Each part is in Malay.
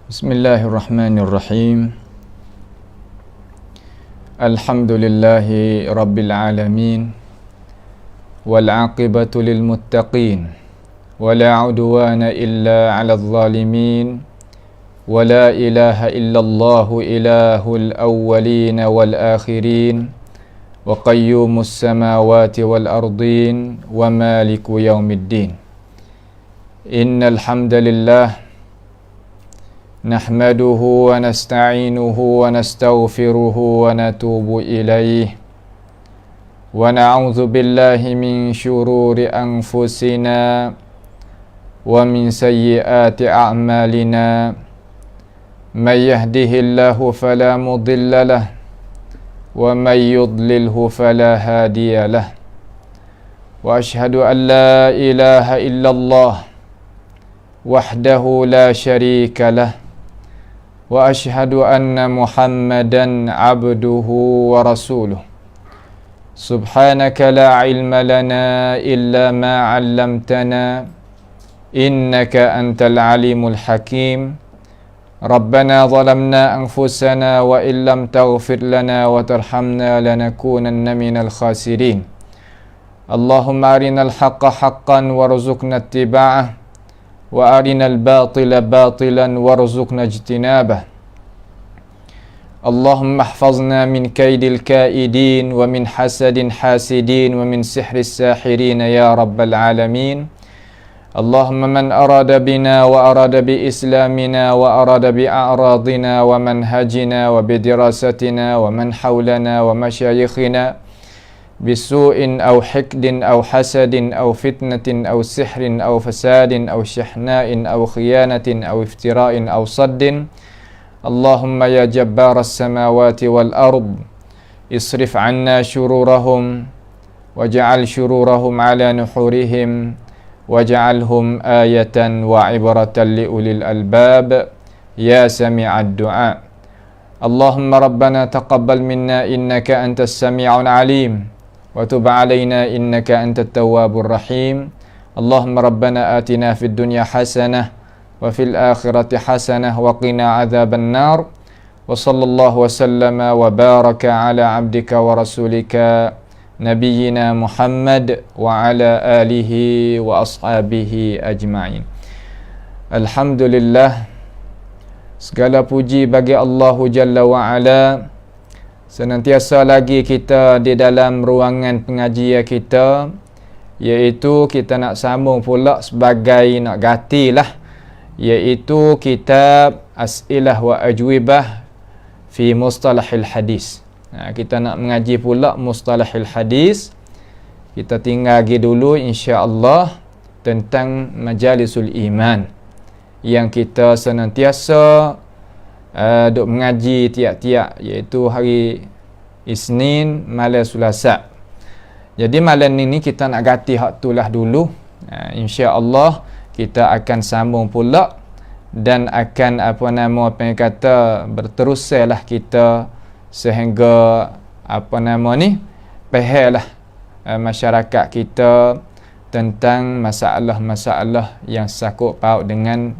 Bismillahirrahmanirrahim. Alhamdulillahi rabbil alamin. Wal aqibatu lil muttaqin. Wala udwana illa 'alal zalimin. Wala ilaha illallahu ilahul awwalin wal akhirin. Wa qayyumus samawati wal ardin wa maliku yaumiddin. Innal hamdalillah nahmaduhu wa nasta'inuhu wa nastaghfiruhu wa natubu ilayh wa na'udzu billahi min syururi anfusina wa min sayyiati a'malina may yahdihillahu fala mudilla lahu wa may yudlilhu fala hadiya lahu wa ashhadu an la ilaha illallah wahdahu la syarika lahu wa ashhadu anna Muhammadan abduhu wa rasuluh. Subhanaka la ilma lana illa ma 'allamtana innaka antal alimul hakim. Rabbana zalamna anfusana wa illam taghfir lana wa tarhamna lanakunanna minal khasirin. Allahumma arinal haqqa haqqan warzuqna ittiba'ah wa arinal batila batilan warzuqna ijtinabah. Allahumma ihfazna min kaidil kaidin wa min hasadin hasidin wa min sihris sahirin ya rabbal alamin. Allahumma man arada bina wa arada bi islamina wa arada bi a'radina wa manhajina wa bi dirasatina wa man hawlana wa masyayikhina bisu'in aw hikdin aw hasadin aw fitnatin aw sihrin aw fasadin aw syahna'in aw khiyanatin aw iftira'in aw saddin. Allahumma ya jabbaras samawati wal ard isrif 'anna syururahum waj'al syururahum 'ala nuhurihim waj'alhum ayatan wa 'ibratan li ulil albab ya sami'ad du'a. Allahumma rabbana taqabbal minna innaka antas sami'ul 'alim wa tub 'alaina innaka antat tawwabur rahim. Allahumma rabbana atina fid dunya hasanah wa fil akhirati hasanah wa qina adzaban nar. Wa sallallahu wa sallama wa baraka ala abdika wa rasulika nabiyyina Muhammad wa ala alihi wa ashabihi ajma'in. Alhamdulillah, segala puji bagi Allah Jalla wa Ala. Senantiasa lagi kita di dalam ruangan pengajian kita, iaitu kita nak sambung pula sebagai nak gatilah, iaitu kitab As'ilah wa Ajwibah fi Mustalahil Hadis. Kita nak mengaji pula Mustalahil Hadis. Kita tinggal lagi dulu insya-Allah tentang Majalisul Iman yang kita senantiasa duk mengaji tiap-tiap, iaitu hari Isnin, malam Selasa. Jadi malam ni kita nak ganti hak tulah dulu. Insya-Allah kita akan sambung pula dan akan berteruslah kita sehingga pahamlah masyarakat kita tentang masalah-masalah yang sakut paut dengan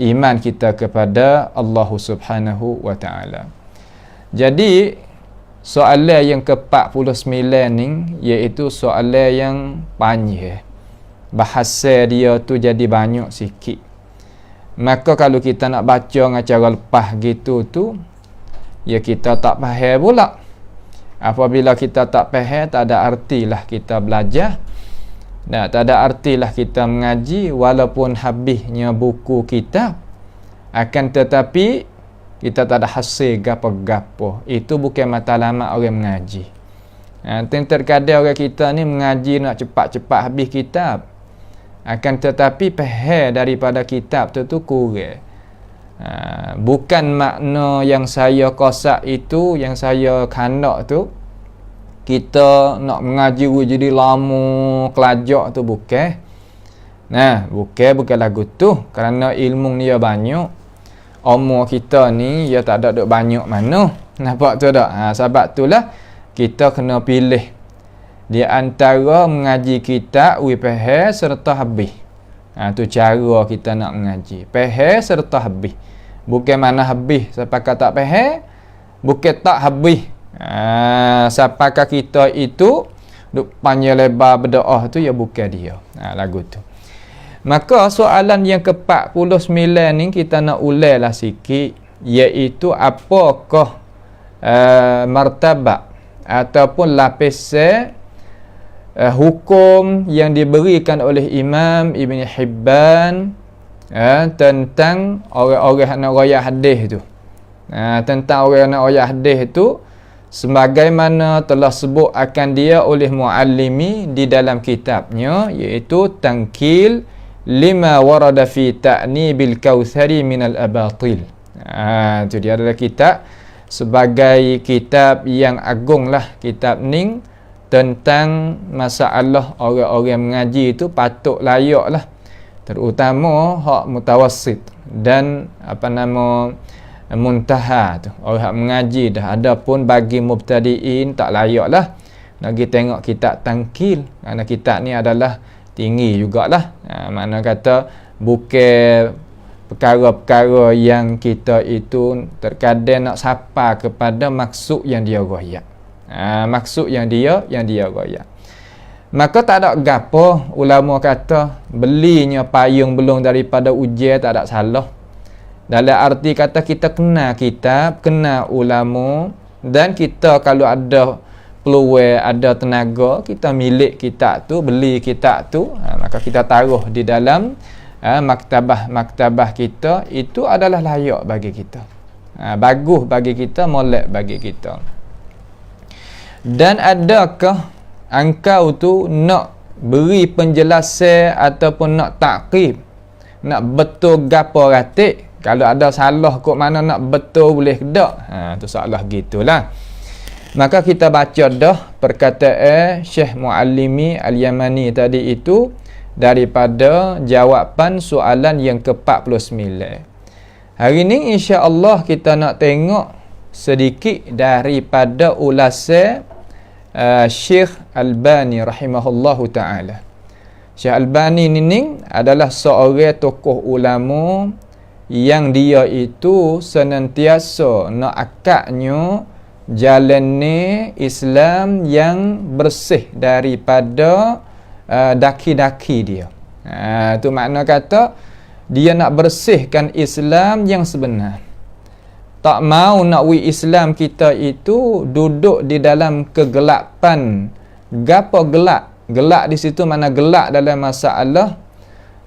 iman kita kepada Allah Subhanahu wa taala. Jadi soalan yang ke-49 ni iaitu soalan yang panjang. Bahasa dia tu jadi banyak sikit. Maka kalau kita nak baca dengan cara lepas gitu tu, ya kita tak faham pula. Apabila kita tak faham, tak ada artilah kita belajar. Nah, tak ada artilah kita mengaji walaupun habisnya buku kita. Akan tetapi kita tak ada hasil gapo-gapo. Itu bukan matlamat orang mengaji. Terkadang orang kita ni mengaji nak cepat-cepat habis kitab. Akan tetapi faham daripada kitab tu kurang. Bukan makna yang saya kosak itu, yang saya kandak tu, kita nak mengaji jadi lama kelajak tu bukan. Bukan lagu tu. Kerana ilmu dia banyak. Umur kita ni dia tak ada banyak mana. Nampak tu tak? Sebab itulah kita kena pilih di antara mengaji kitab faham serta habis. Tu cara kita nak mengaji. Faham serta habis. Bukan mana habis sampai tak faham, bukan tak habis. Sampai kita itu duk panjang lebar berdoa tu ya bukan dia. Lagu tu. Maka soalan yang ke-49 ni kita nak ulailah sikit, iaitu apakah martabat ataupun lapisan hukum yang diberikan oleh Imam Ibn Hibban tentang orang-orang nak royak hadis tu. Tentang orang nak royak hadis tu sebagaimana telah sebut akan dia oleh Muallimi di dalam kitabnya, iaitu Tankil lima warada fi ta'nibil kautsari minal abatil. Itu dia adalah kitab sebagai kitab yang agung lah, kitab ning tentang masalah orang-orang mengaji itu patut layak lah, terutama hak mutawassit dan muntaha tu, orang mengaji dah. Adapun bagi mubtadiin tak layak lah nak pergi tengok kitab Tankil, kerana kitab ni adalah tinggi jugalah. Makna kata bukan perkara-perkara yang kita itu terkadang nak sapa kepada maksud yang dia royak. Maksud yang dia royak. Maka tak ada gapo ulama kata belinya payung belum daripada ujian tak ada salah. Dalam arti kata kita kena kitab, kena ulama, dan kita kalau ada peluang, ada tenaga, kita milik kitab tu, beli kitab tu, maka kita taruh di dalam maktabah kita. Itu adalah layak bagi kita, bagus bagi kita, molek bagi kita. Dan adakah engkau tu nak beri penjelasan ataupun nak takrib, nak betul gapo ratik? Kalau ada salah kok mana nak betul boleh ke tak? Tu soalan gitulah. Maka kita baca dah perkataan Syekh Muallimi Al-Yamani tadi itu daripada jawapan soalan yang ke-49. Hari ni insya-Allah kita nak tengok sedikit daripada ulasan Syekh Albani rahimahullahu ta'ala. Syekh Albani ni adalah seorang tokoh ulama yang dia itu senantiasa nak akaknya jalan ni Islam yang bersih daripada daki-daki dia. Tu makna kata dia nak bersihkan Islam yang sebenar. Tak mau nak Islam kita itu duduk di dalam kegelapan. Gapo gelap? Gelap di situ mana gelap dalam masalah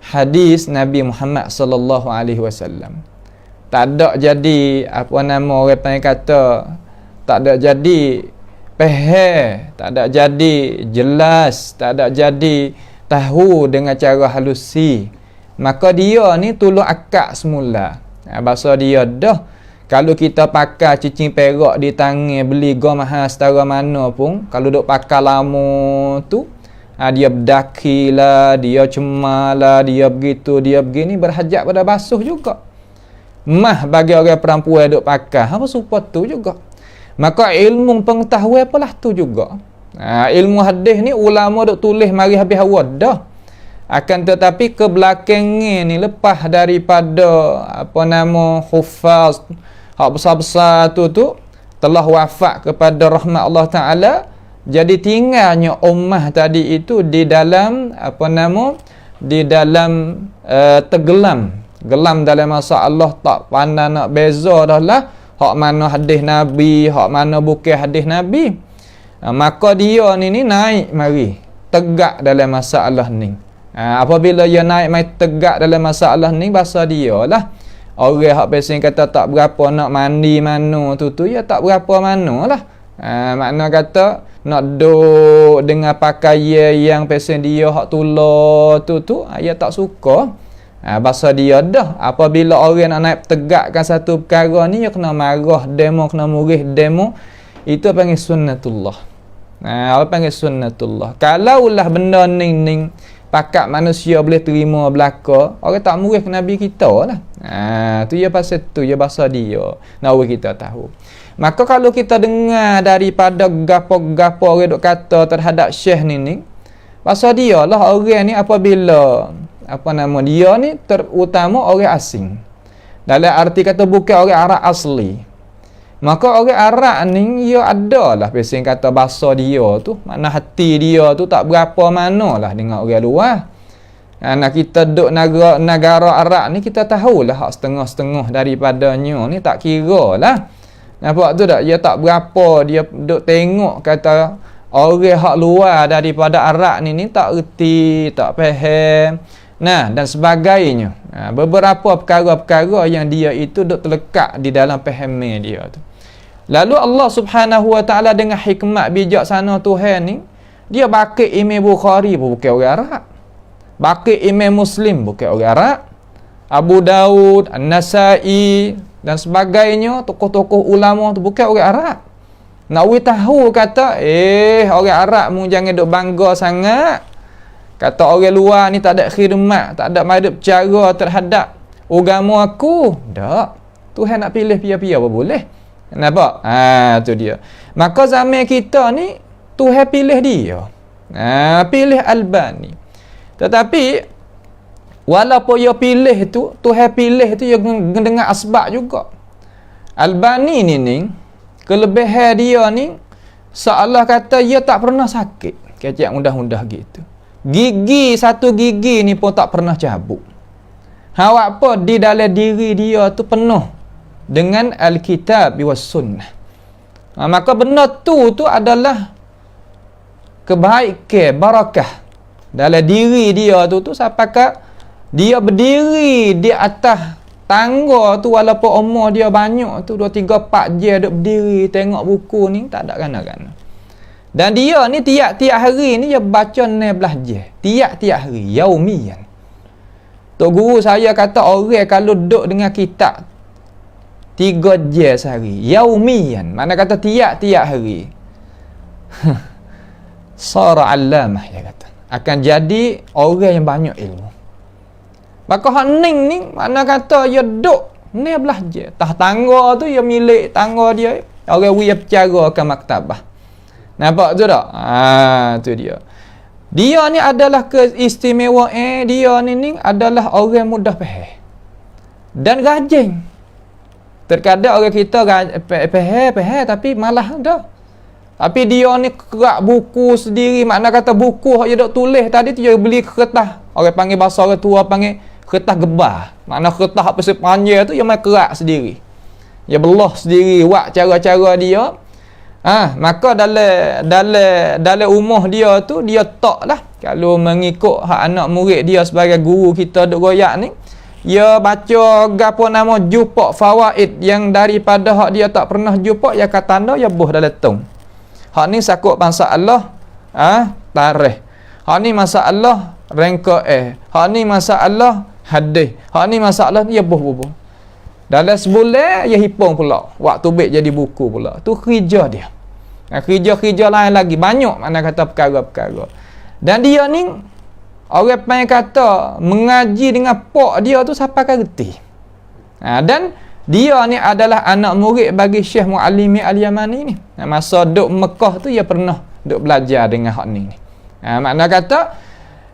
hadis Nabi Muhammad sallallahu alaihi wasallam. Tak ada jadi orang panggil kata, tak ada jadi faham, tak ada jadi jelas, tak ada jadi tahu dengan cara halusi. Maka dia ni tolong akak semula. Bahasa dia dah, kalau kita pakai cicing perak di tangan, beli go mahal setara mana pun, kalau duk pakai lama tu, dia berdaki lah, dia cemal lah, dia begitu, dia begini, berhajat pada basuh juga. Mah bagi orang perempuan duk pakai, apa support tu juga. Maka ilmu pengetahuan apalah tu juga. Ilmu hadis ni ulama duk tulis mari habis awal dah. Akan tetapi ke belakangnya ni, lepas daripada hufaz hak besar-besar tu telah wafat kepada rahmat Allah Ta'ala, jadi tinggalnya ummah tadi itu di dalam di dalam tergelam, gelam dalam masalah tak pandai nak beza dah lah hak mana hadis Nabi, hak mana bukan hadis Nabi. Maka dia ni naik mari tegak dalam masalah ni. Apabila dia naik mai tegak dalam masalah ni, bahasa dia lah orang hak pesen kata tak berapa nak mandi mana tu ya tak berapa mana lah. Makna kata nak duduk dengan pakaian yang pesen dia hak tula tu ya tak suka. Bahasa dia dah, apabila orang nak naik tegakkan satu perkara ni, dia kena marah demo, kena murih demo. Itu panggil sunnatullah. Apa panggil sunnatullah? Kalaulah benda ning pakat manusia boleh terima belaka, orang tak murih ke Nabi kita lah. Tu ya pasal tu, ya bahasa dia. Nak kita tahu. Maka kalau kita dengar daripada gapo-gapo orang duk kata terhadap syekh ni, bahasa dia lah orang ni apabila dia ni terutama orang asing. Dalam arti kata bukan orang Arab asli. Maka orang Arab ni dia adalah biasanya kata bahasa dia tu, makna hati dia tu tak berapa manalah dengan orang luar. Nah, kita duduk negara Arab ni kita tahulah hak setengah-setengah daripadanya ni tak kira lah. Nampak tu tak? Dia tak berapa, dia duduk tengok kata orang hak luar daripada Arab ni tak erti, tak faham. Nah, dan sebagainya. Beberapa perkara-perkara yang dia itu duduk terlekat di dalam fahamnya dia tu. Lalu Allah Subhanahu Wa Taala dengan hikmat bijaksana Tuhan ni, dia bakit Imam Bukhari pun bukan orang Arab. Bakit Imam Muslim bukan orang Arab. Abu Daud, An-Nasai dan sebagainya, tokoh-tokoh ulama tu bukan orang Arab. Nak tahu kata, orang Arab mu jangan duk bangga sangat. Kata orang luar ni tak ada khidmat, tak ada madep cara terhadap agama aku. Tak. Tuhan nak pilih pia-pia apa boleh. Nampak? Tu dia. Maka zaman kita ni Tuhan pilih dia. Pilih Albani. Tetapi walaupun dia pilih tu, Tuhan pilih tu dia dengan asbab juga. Albani ni kelebihan dia ni seolah kata dia tak pernah sakit. Kecek mudah-mudah gitu. Satu gigi ni pun tak pernah cabut. Hawak apa di dalam diri dia tu penuh dengan Alkitab was Sunnah. Maka benda tu adalah kebaikan, barakah dalam diri dia tu sampai dia berdiri di atas tangga tu walaupun umur dia banyak tu 2, 3, 4 jam duduk berdiri tengok buku ni tak ada gana-gana. Dan dia ni tiap-tiap hari ni dia baca 16 jam. Tiap-tiap hari, yaumiyan. Tok guru saya kata orang kalau duduk dengan kitab 3 jam sehari, yaumiyan, mana kata tiap-tiap hari. Sara allamah dia kata. Akan jadi orang yang banyak ilmu. Maka hak ning ni mana kata dia duduk 16 jam. Tah tangga tu dia milik tangga dia. Orang dia bercara ke maktabah. Nampak tu tak? Tu dia. Dia ni adalah keistimewaan dia ni adalah orang mudah faham. Dan rajin. Terkadang orang kita faham tapi malah dah. Tapi dia ni kerak buku sendiri, makna kata buku yang dia dok tulis tadi tu dia beli kertas. Orang panggil bahasa orang tua panggil kertas gebar. Makna kertas apa sepanjang tu dia main kerak sendiri. Dia belah sendiri buat cara-cara dia. Maka dalam umur dia tu dia tak lah. Kalau mengikut hak anak murid dia sebagai guru kita duk goyak ni, dia baca gapo nama jupak fawaid yang daripada hak dia tak pernah jumpa, dia kata tanda dia buh dalam tong. Hak ni sakut bangsa Allah, tarikh. Hak ni masalah rangka hak ni masalah hadis. Hak ni masalah dia buh. Dalam sebulan dia hipung pula. Waktu baik jadi buku pula. Tu kerja dia. Kerja-kerja lain lagi banyak mana kata perkara-perkara. Dan dia ni orang panggil kata mengaji dengan pak dia tu sampai kerti. Dan dia ni adalah anak murid bagi Syekh Muallimi Al-Yamani ni. Masa duk Mekah tu dia pernah duk belajar dengan hak ni. Makna kata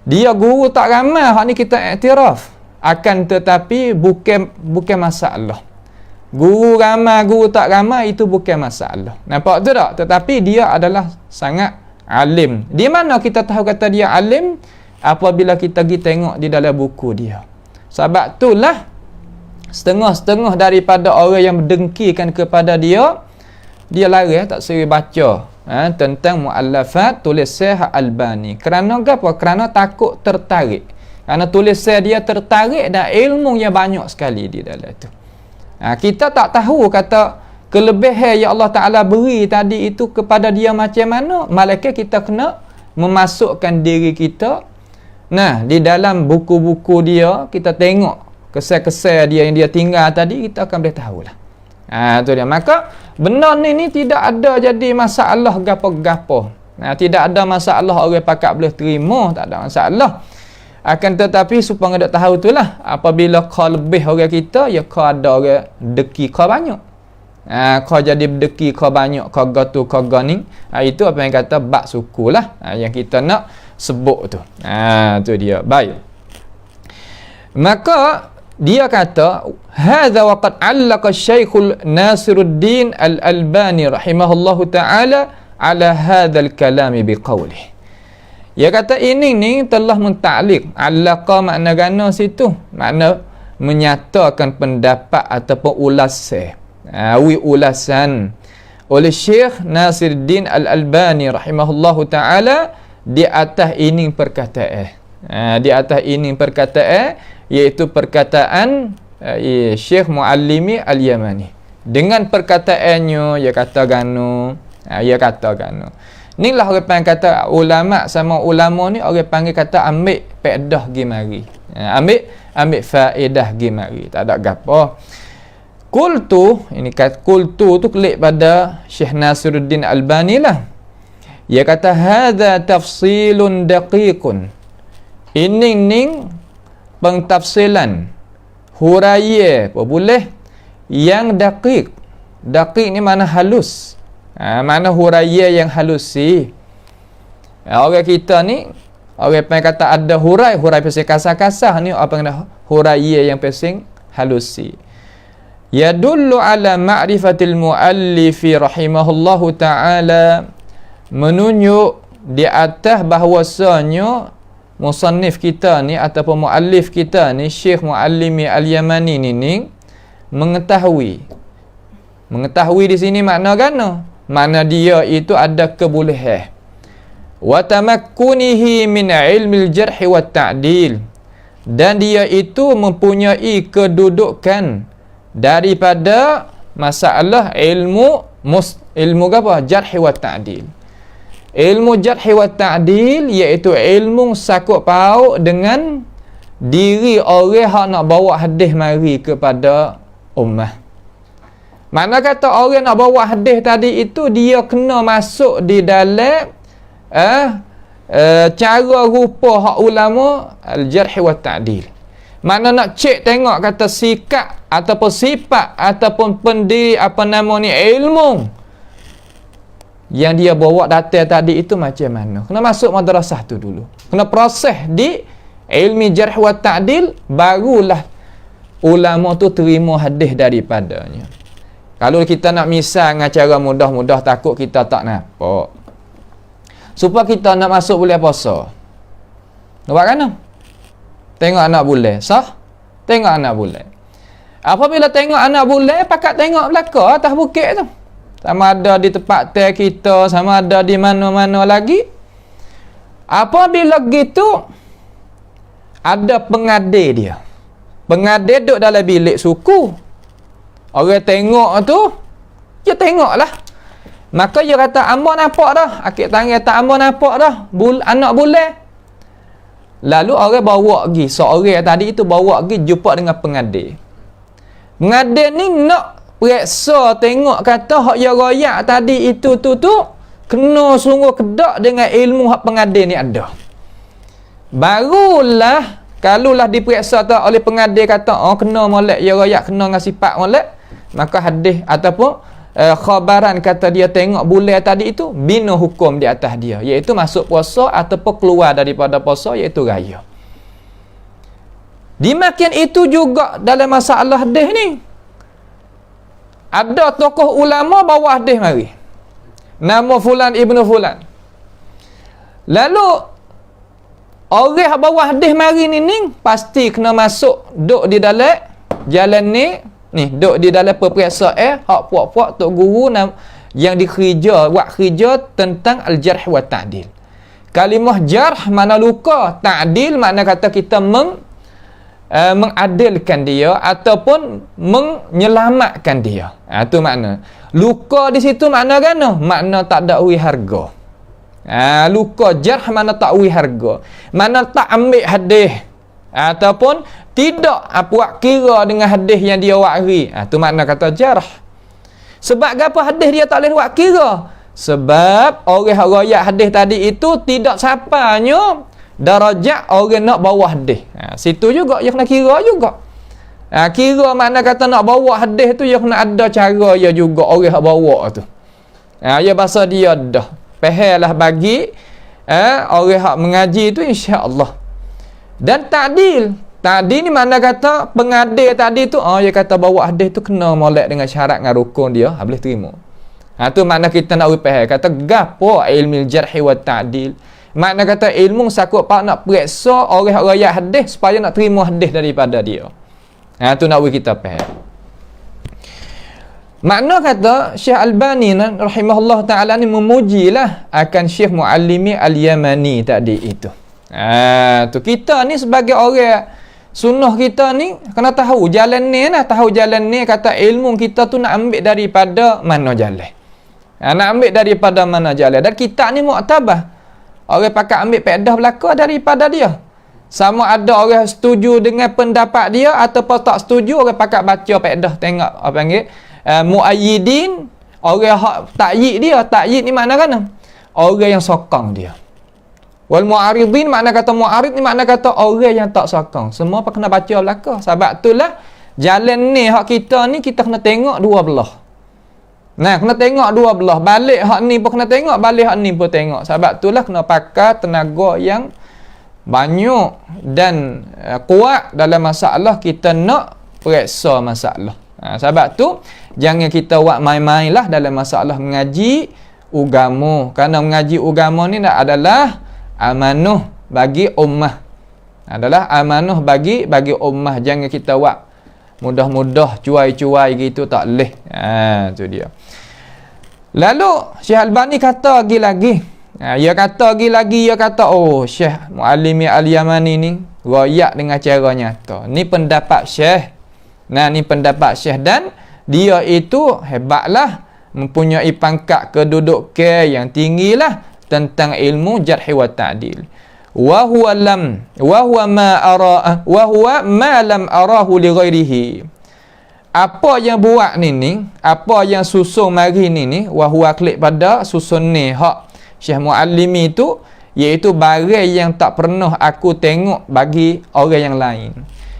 dia guru tak ramai, hak ni kita iktiraf. Akan tetapi bukan masalah. Guru ramai, guru tak ramai itu bukan masalah. Nampak tu tak? Tetapi dia adalah sangat alim. Di mana kita tahu kata dia alim? Apabila kita pergi tengok di dalam buku dia. Sebab itulah setengah-setengah daripada orang yang mendengkikan kepada dia lari tak seri baca tentang muallafat tulisan Albani. Kerana apa? Kerana takut tertarik. Kerana tulisan dia tertarik dan ilmu yang banyak sekali di dalam itu. Kita tak tahu kata kelebihan yang Allah Ta'ala beri tadi itu kepada dia macam mana. Malaikat kita kena memasukkan diri kita di dalam buku-buku dia. Kita tengok kesal-kesal dia yang dia tinggal tadi, kita akan boleh tahulah. Tu dia. Maka benda ni tidak ada jadi masalah gapo-gapo. Tidak ada masalah orang pakat boleh terima, tak ada masalah. Akan tetapi supaya dia tahu itulah, apabila kau lebih orang kita, ya kau ada orang deki kau banyak. Kau jadi berdeki kau banyak, kau gatu kau ganing. Itu apa yang kata bab suku lah, yang kita nak sebut tu. Tu dia. Baik. Maka dia kata, hadza waqad 'allaqa Syekhul Nasiruddin Al-Albani rahimahullahu taala ala hadzal kalam biqaulih. Dia kata ini ni telah mentaklik. 'Allaqa makna gana situ, makna menyatakan pendapat ataupun ulasan. Ulasan oleh Syekh Nasiruddin Al-Albani rahimahullahu taala di atas ini perkataan. Di atas ini perkataan, iaitu perkataan Syekh Muallimi Al-Yamani. Dengan perkataannya ia kata gano, inilah orang panggil kata ulama sama ulama ni, orang panggil kata ambil faedah gi mari. Ambil faedah gi mari, tak ada gapo. Qultu, ini kata qultu tu klik pada Syekh Nasiruddin Albani lah. Ia kata hadza tafsilun daqiqun. Ini pengtafsilan huraya apa boleh yang daqiq. Daqiq ni mana halus. Mana huraya yang halus si. Orang kita ni, orang yang kata ada hurai pesing kasar-kasar ni, apa kena huraya yang pesing halus si. Yadullu ala ma'rifatil muallifi rahimahullahu ta'ala, menunjuk di atas bahawasanya musannif kita ni ataupun muallif kita ni, Syekh Muallimi Al-Yamani ni mengetahui di sini makna gana, makna dia itu ada kebolehan wa tamakkunihi min ilmil jarh wa ta'dil, dan dia itu mempunyai kedudukan daripada masalah ilmu apa? Jarh wa ta'dil. Ilmu jarh wa ta'dil iaitu ilmu sakut paut dengan diri orang yang nak bawa hadis mari kepada ummah. Mana kata orang nak bawa hadis tadi itu dia kena masuk di dalam cara rupa hak ulama al-jarh wa ta'dil. Mana nak cek tengok kata sikap ataupun sifat ataupun pendiri apa nama ni ilmu yang dia bawa data tadi itu macam mana. Kena masuk madrasah tu dulu. Kena proses di ilmi jarh wa ta'dil, barulah ulama tu terima hadis daripadanya. Kalau kita nak misal dengan cara mudah-mudah, takut kita tak nampak. Supaya kita nak masuk bulan puasa. Nampak kan? Tengok anak bulan. Sah? Tengok anak bulan. Apabila tengok anak bulan, pakat tengok belakang atas bukit tu. Sama ada di tempat tel kita, sama ada di mana-mana lagi. Apabila gitu, ada pengadil dia. Pengadil duduk dalam bilik suku. Orang tengok tu, dia tengoklah. Maka dia kata, ambo nampak dah. Akik tangan tak ambo nampak dah. Anak bulan. Lalu orang bawa pergi. Seorang tadi itu bawa pergi jumpa dengan pengadil. Pengadil ni nak periksa tengok kata hak ya royak tadi itu tu kena sungguh kedak dengan ilmu hak pengadil ni ada. Barulah kalulah diperiksa tu oleh pengadil kata kena molek ya royak, kena dengan sifat molek, maka hadis ataupun khabaran kata dia tengok bulan tadi itu bina hukum di atas dia, iaitu masuk puasa ataupun keluar daripada puasa, iaitu raya. Dimakin itu juga dalam masalah hadis ni, ada tokoh ulama bawa hadis mari, nama fulan ibnu fulan. Lalu orang bawa hadis mari ni pasti kena masuk duk di dalam jalan ni duk di dalam peperiksaan hak puak-puak tok guru yang dikerja buat kerja tentang al-jarh wa ta'dil. Kalimah jarh mana luka, ta'dil makna kata kita mengadilkan dia ataupun menyelamatkan dia. Itu makna. Luka di situ makna kan? Makna tak ada harga. Luka jarh mana tak harga. Mana tak ambil hadis ataupun tidak buat kira dengan hadis yang dia wari. Itu makna kata jarh. Sebab apa hadis dia tak boleh buat kira? Sebab orang royak hadis tadi itu tidak sapanya darajat orang nak bawa hadis. Situ juga dia kena kira juga. Kira makna kata nak bawa hadis tu dia kena ada cara dia juga orang yang bawa tu. Ya bahasa dia dah. Pahalah bagi orang yang mengaji tu insya-Allah. Dan ta'dil Tadi ni mana kata pengadil tadi tu, dia kata bawa hadis tu kena molek dengan syarat dengan rukun dia, boleh terima. Tu makna kita nak faham. Kata gapo ilmu jarh wa ta'dil. Makna kata ilmu sakut pak nak periksa orang riwayat hadis supaya nak terima hadis daripada dia. Tu nak kita faham. Makna kata Syekh Albani rahimahullah ta'ala ni memujilah akan Syekh Muallimi Al-Yamani tadi itu. Tu kita ni sebagai orang sunnah kita ni kena tahu jalan ni lah. Tahu jalan ni kata ilmu kita tu nak ambil daripada mana jalan. Nak ambil daripada mana jalan. Dan kita ni mu'tabah. Orang pakat ambil faedah belaka daripada dia. Sama ada orang setuju dengan pendapat dia ataupun tak setuju, orang pakat baca faedah tengok apa panggil muayyidin, orang hak takyid dia. Takyid ni makna kan? Orang yang sokong dia. Wal mu'aridin makna kata mu'arid ni makna kata orang yang tak sokong. Semua apa kena baca belaka. Sebab itulah jalan ni hak kita ni kita kena tengok dua belah. Kena tengok dua belah. Balik hak ni pun kena tengok, balik hak ni pun tengok. Sebab itulah kena pakai tenaga yang banyak dan kuat dalam masalah kita nak periksa masalah. Sebab tu jangan kita buat main-main lah dalam masalah mengaji agama. Kerana mengaji agama ni adalah amanah bagi ummah. Adalah amanah bagi ummah. Jangan kita buat mudah-mudah cuai-cuai gitu, tak boleh. Tu dia. Lalu Syekh Albani kata lagi. Dia kata Syekh Muallimi Al-Yamani ni royak dengan cara nyata. Ni pendapat Syekh. Ni pendapat Syekh dan dia itu hebatlah, mempunyai pangkat kedudukan yang tinggilah tentang ilmu jarh wa ta'dil. Wa huwa ma lam arahu li ghairihi. Apa yang buat ni, apa yang susun mari ni, wa huwa klik pada susun ni hak Syekh Muallimi tu, iaitu barang yang tak pernah aku tengok bagi orang yang lain.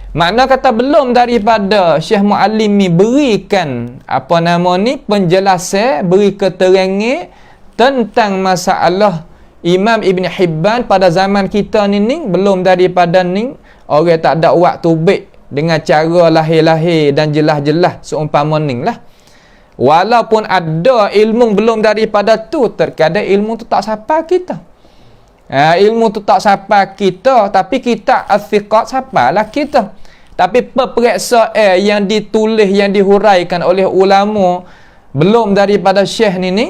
Makna kata belum daripada Syekh Muallimi berikan apa nama ni penjelasan, beri keterangan tentang masalah Imam Ibn Hibban pada zaman kita ni, belum daripada ni orang tak ada waktu baik dengan cara lahir-lahir dan jelas-jelas seumpama ni lah. Walaupun ada ilmu belum daripada tu, terkadang ilmu tu tak sampai kita. Ilmu tu tak sampai kita, tapi kita as-siqat sampailah kita. Tapi peperiksaan yang ditulis, yang dihuraikan oleh ulama belum daripada syekh ni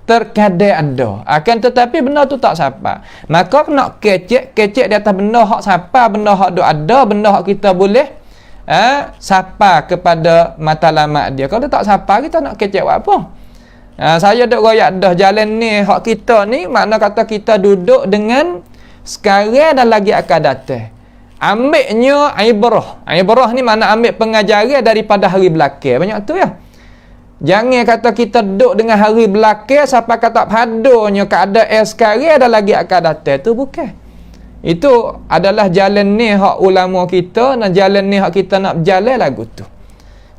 terkadang ada. Akan tetapi benda tu tak sampai. Maka nak kecek di atas benda hak sampai, benda hak ada, benda hak kita boleh sampai kepada matlamat dia. Kalau tak sampai, kita nak kecek buat apa? Saya duk royak dah jalan ni hak kita ni, makna kata kita duduk dengan sekarang dan lagi akan datang. Ambilnya ibrah ni makna ambil pengajaran daripada hari belakang. Banyak tu ya. Jangan kata kita duduk dengan hari belakang sampai kata padunya keadaan sekarang dan lagi akan datang. Itu bukan. Itu adalah jalan ni hak ulama kita, dan jalan ni hak kita nak berjalan lagu tu.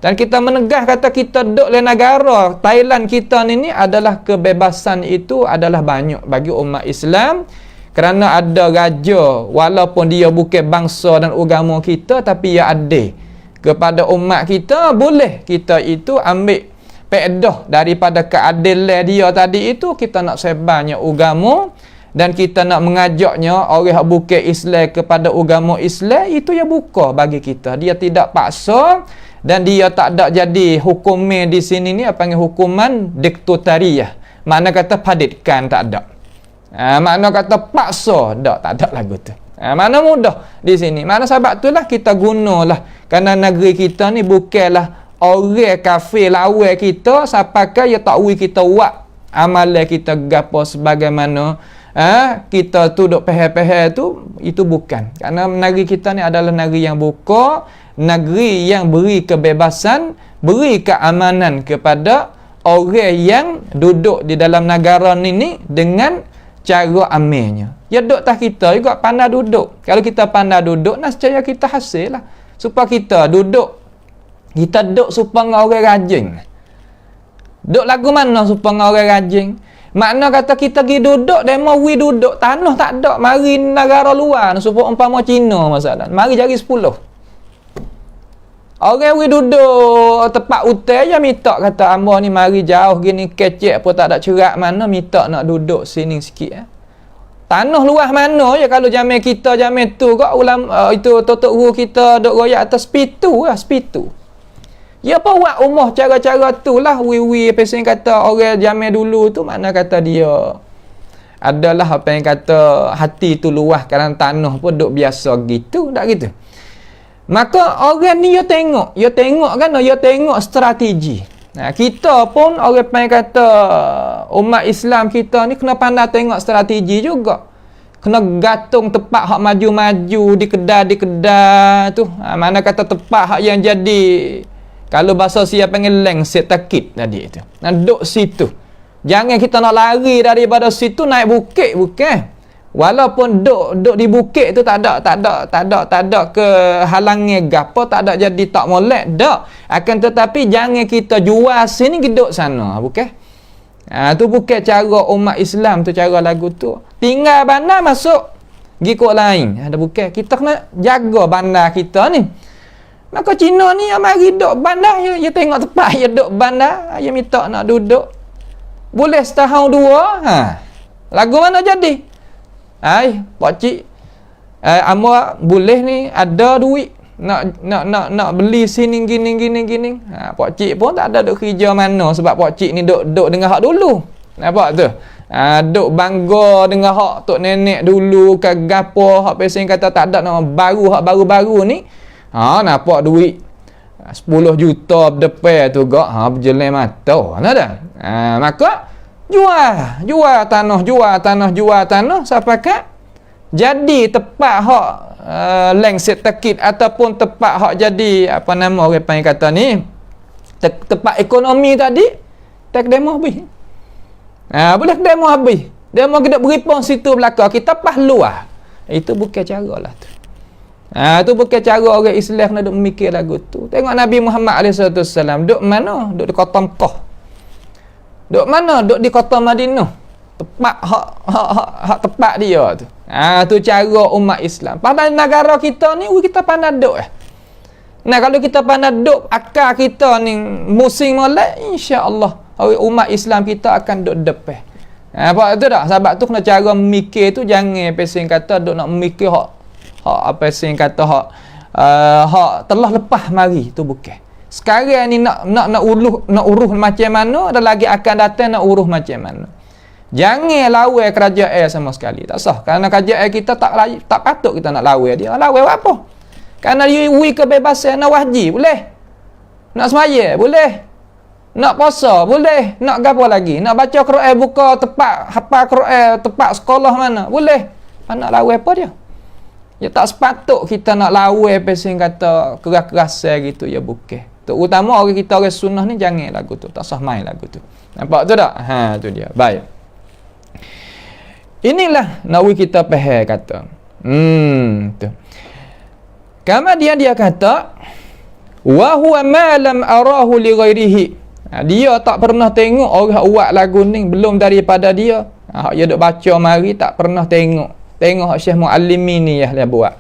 Dan kita menegah kata kita duduk di negara Thailand kita ni adalah kebebasan itu adalah banyak bagi umat Islam. Kerana ada raja, walaupun dia bukan bangsa dan agama kita, tapi ia adil kepada umat kita, boleh kita itu ambil faedah daripada keadilan dia tadi itu. Kita nak sebarnya agama dan kita nak mengajaknya orang yang bukan Islam kepada agama Islam, itu yang buka bagi kita. Dia tidak paksa dan dia tak ada jadi hukuman di sini ni apa panggil hukuman diktatoriah. Makna kata paditkan, tak ada. Makna kata paksa, tak ada lagu tu. Mana mudah di sini. Mana sebab itulah kita gunalah, kerana negeri kita ni bukanlah orang kafir lawan kita sampai ke ya tak wi kita buat amalan kita gapo sebagaimana kita tu duk peheh-peheh tu, itu bukan. Kerana negeri kita ni adalah negeri yang buka, negeri yang beri kebebasan, beri keamanan kepada orang yang duduk di dalam negara ni dengan cara amalnya. Ya duduk tak kita juga pandai duduk. Kalau kita pandai duduk, nescaya kita hasil lah. Supaya kita duduk supaya orang rajin. Duduk lagu mana supaya orang rajin? Makna kata kita pergi duduk, demo we duduk, tanah tak ada, mari negara luar, supaya umpama Cina masalah. Mari jari 10. Orang we duduk tempat hotel je minta kata hamba ni mari jauh gini kecek pun tak ada cerak mana minta nak duduk sini sikit. Tanah luas mana je kalau zaman kita zaman tu kok ulama itu totok guru kita duk royak atas pitu lah, pitu. Ya apa buat rumah cara-cara tu lah wi pesen kata orang zaman dulu tu makna kata dia adalah apa yang kata hati tu luas kerana tanah pun duk biasa gitu, tak gitu. Maka orang ni dia tengok kan, dia tengok strategi. Nah, kita pun orang panggil kata umat Islam kita ni kena pandai tengok strategi juga. Kena gantung tempat hak maju-maju di kedai tu. Mana kata tempat hak yang jadi kalau bahasa siapa panggil lengset takit tadi tu. Nah, duduk situ. Jangan kita nak lari daripada situ naik bukit bukan. Walaupun duk di bukit tu tak ada ke halangnya gapo, tak ada jadi tak molek dak. Akan tetapi jangan kita jual sini duduk sana, bukan? Tu bukan cara umat Islam tu, cara lagu tu. Tinggal bandar masuk gi kok lain. Ada bukan? Kita kena jaga bandar kita ni. Maka Cina ni mari duk bandar, dia tengok tempat dia duk bandar, dia minta nak duduk. Boleh setahun dua, lagu mana jadi? Pak cik amba boleh ni ada duit nak beli sini gini. Pak cik pun tak ada duk kerja mana sebab pak cik ni duk dengan hak dulu. Nampak tu? Duk bangga dengan hak tok nenek dulu ke gapo, hak pesen kata tak ada nama baru, hak baru-baru ni. Nampak duit 10 juta depan tu gak berjelai mata. Ada. Maka jual tanah sampai kat jadi tempat hak lengset tekit ataupun tempat hak jadi apa nama orang panggil kata ni tempat ekonomi tadi tak demo habis. Boleh demo habis. Demo kita beri pon situ belakang kita pas luar. Itu bukan cara lah tu. Itu bukan cara orang Islam nak duk memikir lagu tu. Tengok Nabi Muhammad SAW duk mana? Duk di kota Mekah. Duk mana? Duk di kota Madinah. Tempat hak tempat dia tu. Tu cara umat Islam. Pada negara kita ni kita pandai duk Nah, kalau kita pandai duk akal kita ni musim molek, insya-Allah umat Islam kita akan duk depan. Apa tu tak? Sebab tu kena cara memikir tu jangan pesen kata duk nak memikir hak apa pesen kata hak telah lepas mari tu bukan. Sekarang ni nak uruh macam mana, ada lagi akan datang nak uruh macam mana. Jangan lawan kerajaan sama sekali. Tak sah. Kerana kerajaan kita tak patut kita nak lawan dia. Lawan apa? Kerana dia kebebasan nak wajib, boleh. Nak semaya, boleh. Nak puasa, boleh. Nak gapo lagi? Nak baca Quran, buka tempat hafal Quran, tempat sekolah mana, boleh. Nak lawan apa dia? Ya tak sepatut kita nak lawan pesen kata keras-kerasan gitu, ya bukan. Terutama orang kita orang sunnah ni jangan lagu tu, tak sah main lagu tu. Nampak tu tak? Tu dia. Baik. Inilah nawi kita faham kata. Tu. Kemudian dia kata wa huwa ma lam arahu li ghairihi. Dia tak pernah tengok orang buat lagu ni belum daripada dia. Dia duk baca mari tak pernah tengok Syekh Muallimi ni yang dia buat.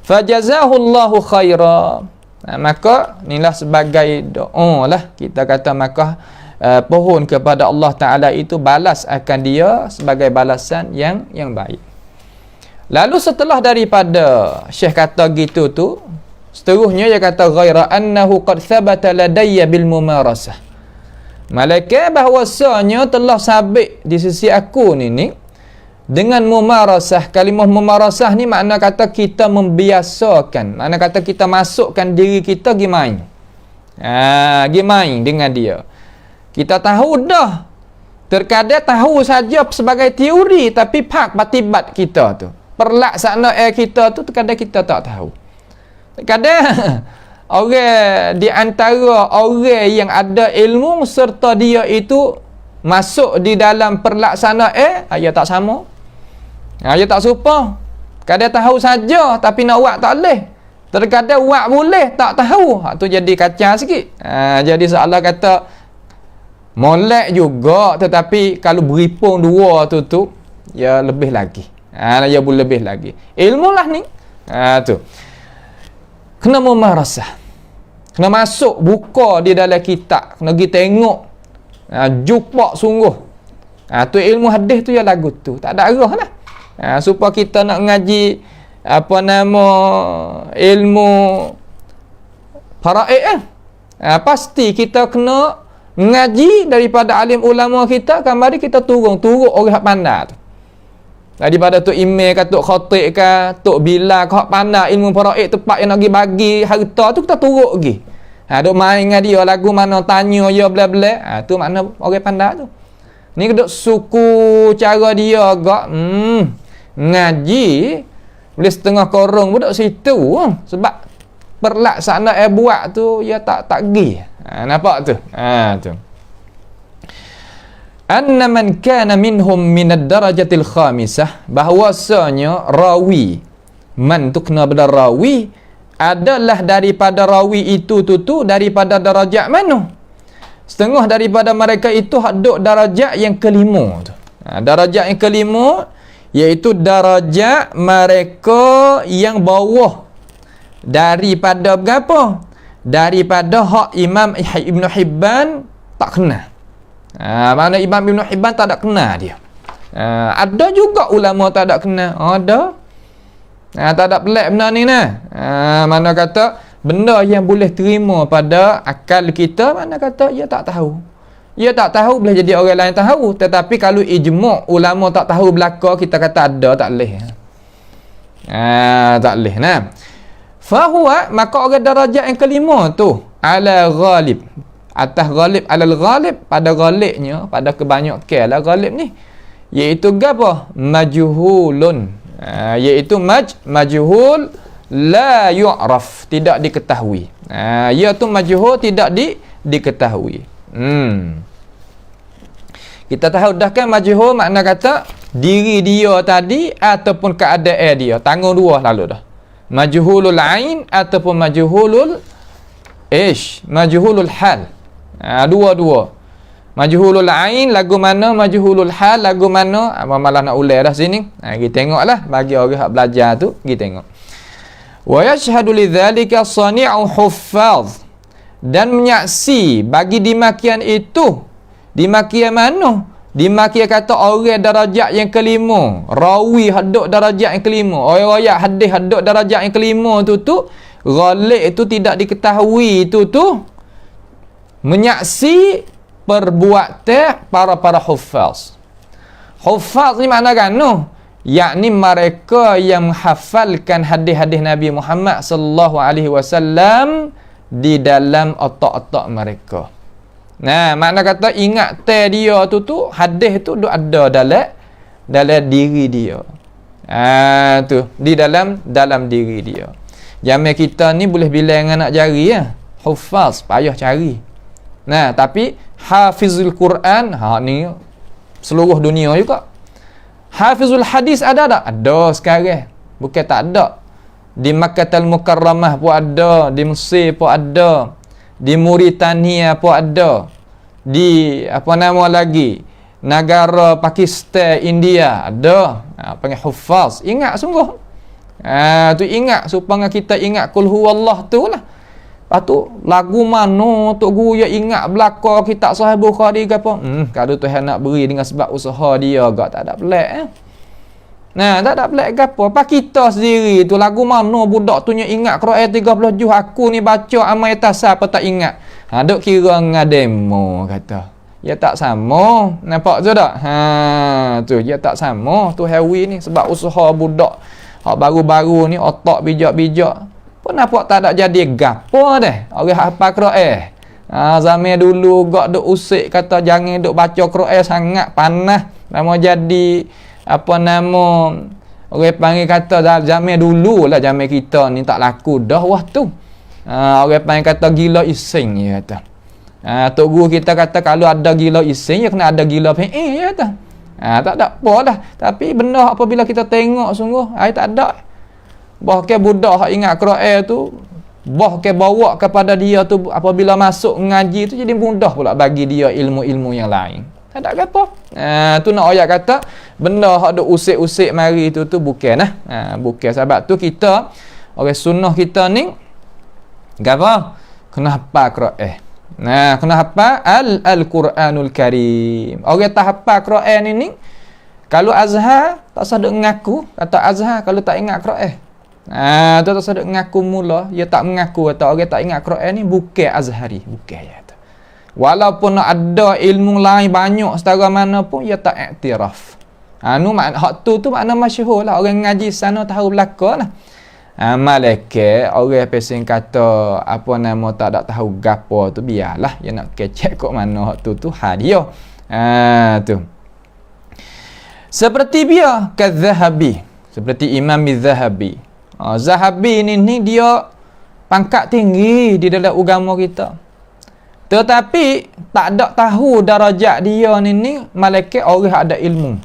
Fajazahullahu khaira. Maka inilah sebagai doa lah kita kata maka pohon kepada Allah Ta'ala itu balas akan dia sebagai balasan yang baik. Lalu setelah daripada Syekh kata gitu tu, seterusnya dia kata ghaira annahu qad thabata ladayya bil mumarasah. Malaikat bahwasanya telah sabit di sisi aku ni dengan mumarasah. Kalimah mumarasah ni makna kata kita membiasakan, makna kata kita masukkan diri kita pergi main. Pergi main dengan dia. Kita tahu dah. Terkadang tahu saja sebagai teori tapi praktibat kita tu, perlaksanaan kita tu terkadang kita tak tahu. Terkadang orang di antara orang yang ada ilmu serta dia itu masuk di dalam perlaksanaan dia tak sama. Dia tak serupa. Kadang tahu saja tapi nak buat tak boleh. Terkadang buat boleh tak tahu. Tu jadi kacau sikit. Jadi seolah kata Molek juga, tetapi kalau beripung dua tu ya lebih lagi. Ya lebih lagi. Ilmu lah ni. Tu. Kena memarasah. Kena masuk, buka di dalam kitab. Kena pergi tengok. Jumpa sungguh. Tu ilmu hadis tu ya lagu tu. Tak ada arah lah. Supaya kita nak ngaji ilmu faraid pasti kita kena ngaji daripada alim ulama kita, kembali kita turut orang hak pandai tu. Daripada Tok Imam ke Tok Khatib ke Tok Bilal ke hak pandai ilmu faraid tempat yang nak bagi harta tu, kita turut pergi. Duk main dengan dia lagu mana tanya ya bla-bla. Tu makna orang pandai tu. Ni duk suku cara dia agak ngaji boleh setengah korong budak situ sebab perlaksanaan buat tu ya tak pergi. Nampak tu? Tu. Anna man kana minhum min ad-darajatil khamisah, bahwasanya rawi man tu kena pada rawi adalah daripada rawi itu tu daripada darajat mana? Setengah daripada mereka itu duduk darajat yang kelima tu. Darajat yang kelima iaitu darajat mereka yang bawah daripada berapa? Daripada hak Imam Ibn Hibban tak kena. Mana Imam Ibn Hibban tak ada kena dia. Ada juga ulama tak ada kena. Ada. Tak ada pelik benda ni nah. Mana kata benda yang boleh terima pada akal kita, mana kata ia tak tahu. Ia tak tahu boleh jadi orang lain tahu. Tetapi kalau ijma' ulama tak tahu belaka, kita kata ada, tak boleh. Tak boleh nah. Fahuwa, maka orang darajat yang kelima tu ala ghalib, atas ghalib, alal ghalib, pada ghalibnya, pada kebanyakan lah ghalib ni, iaitu apa? Majhulun. Iaitu majhul la yu'raf, tidak diketahui. Ia tu majhul, tidak diketahui. Kita tahu dah kan majhul makna kata diri dia tadi ataupun keadaan dia. Tanggung dua lalu dah. Majhulul ain ataupun majhulul majhulul hal. Dua-dua. Majhulul ain lagu mana, majhulul hal lagu mana. Malah nak ulai dah sini. Kita tengoklah bagi orang hak belajar tu, kita tengok. Wa yashhadu lidzalika sani'u huffaz, dan menyaksi bagi dimakian itu. Dimakian mana? Dimakian kata orang darajat yang kelima, rawi haduk darajat yang kelima, orang royak hadis haduk darajat yang kelima tu ghalib itu tidak diketahui tu menyaksi perbuatan para huffaz. Huffaz ni makna kan yakni mereka yang menghafalkan hadis-hadis Nabi Muhammad sallallahu alaihi wasallam di dalam otak-otak mereka. Nah, makna kata ingat dia tu hadis tu ada dalam diri dia. Tu di dalam diri dia. Zaman kita ni boleh bilang dengan anak jari ya. Huffaz payah cari. Nah, tapi hafizul Quran ni seluruh dunia juga. Hafizul hadis ada tak? Ada sekarang. Bukan tak ada. Di Makkahul Mukarramah pun ada, di Mesir pun ada, di Mauritania pun ada, di negara Pakistan, India ada. Panggil huffaz. Ingat sungguh. Tu ingat supaya kita ingat kul huwallah tu lah. Lepas tu lagu mana tok guru yang ingat belaka kitab Sahih Bukhari ke apa? Kalau Tuhan nak beri dengan sebab usaha dia agak tak ada pelik Nah, tak ada pelik ke apa? Apa kita sendiri tu lagu mana budak tu yang ingat Quran 30 juz, aku ni baca amal tasa apa tak ingat. Duk kira ngademo kata. Ya tak sama. Nampak tu tak? Tu ya tak sama tu Hawi ni sebab usaha budak hak baru-baru ni otak bijak-bijak. Pun nampak tak ada jadi gapo dah. Orang hafal Quran. Zaman dulu gak duk usik kata jangan duk baca Quran sangat panas. Nama jadi orang panggil kata zaman dulu lah, zaman kita ni tak laku dah waktu. Orang panggil kata gila ising dia kata. Tok guru kita kata kalau ada gila ising ya kena ada gila dia kata. Tak ada apa dah. Tapi benda apabila kita tengok sungguh tak ada. Bahkan budak hak ingat Quran tu Boh ke bawa kepada dia tu apabila masuk ngaji tu jadi mudah pula bagi dia ilmu-ilmu yang lain. Tak ada apa. Tu nak ayat kata benda hak duk usik-usik mari tu bukan nah. Bukan sebab tu kita orang sunnah kita ni gapo? Kena hafal Quran. Kena hafal Al-Quranul Karim. Orang tak hafal Quran ni kalau Azhar tak sadar ngaku kata Azhar kalau tak ingat Quran. Tu tak sadar ngaku mula, dia tak mengaku atau orang tak ingat Quran ni bukan Azhari, bukan ya tu. Walaupun ada ilmu lain banyak setara mana pun dia tak iktiraf. Makna hak tu makna masyhur lah, orang ngaji sana tahu belaka lah. Malaikat orang pesing kata apa nama tak ada tahu gapo tu biarlah, dia nak kecek kok mana hak tu hadiah. Tu. Seperti dia Zahabi, seperti Imam Zahabi. Zahabi ni dia pangkat tinggi di dalam agama kita. Tetapi tak ada tahu darajat dia ni malaikat orang ada ilmu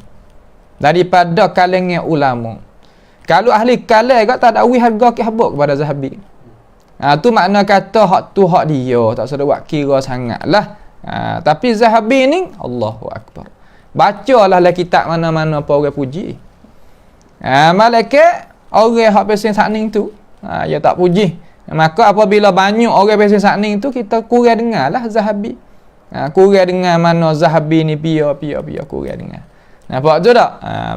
daripada kalangan ulama. Kalau ahli kalam gak tak ada harga ke habuk kepada Zahabi. Tu makna kata hak tu hak dia, tak usah buat kira sangatlah. Tapi Zahabi ni Allahu Akbar. Bacalah kitab mana-mana apa orang puji. Malaikat orang hak pesen sakning tu, dia tak puji. Maka apabila banyak orang pesen sakning tu, kita kurang dengarlah Zahabi. Kurang dengar mana Zahabi ni pia kurang dengar. Nampak tu tak?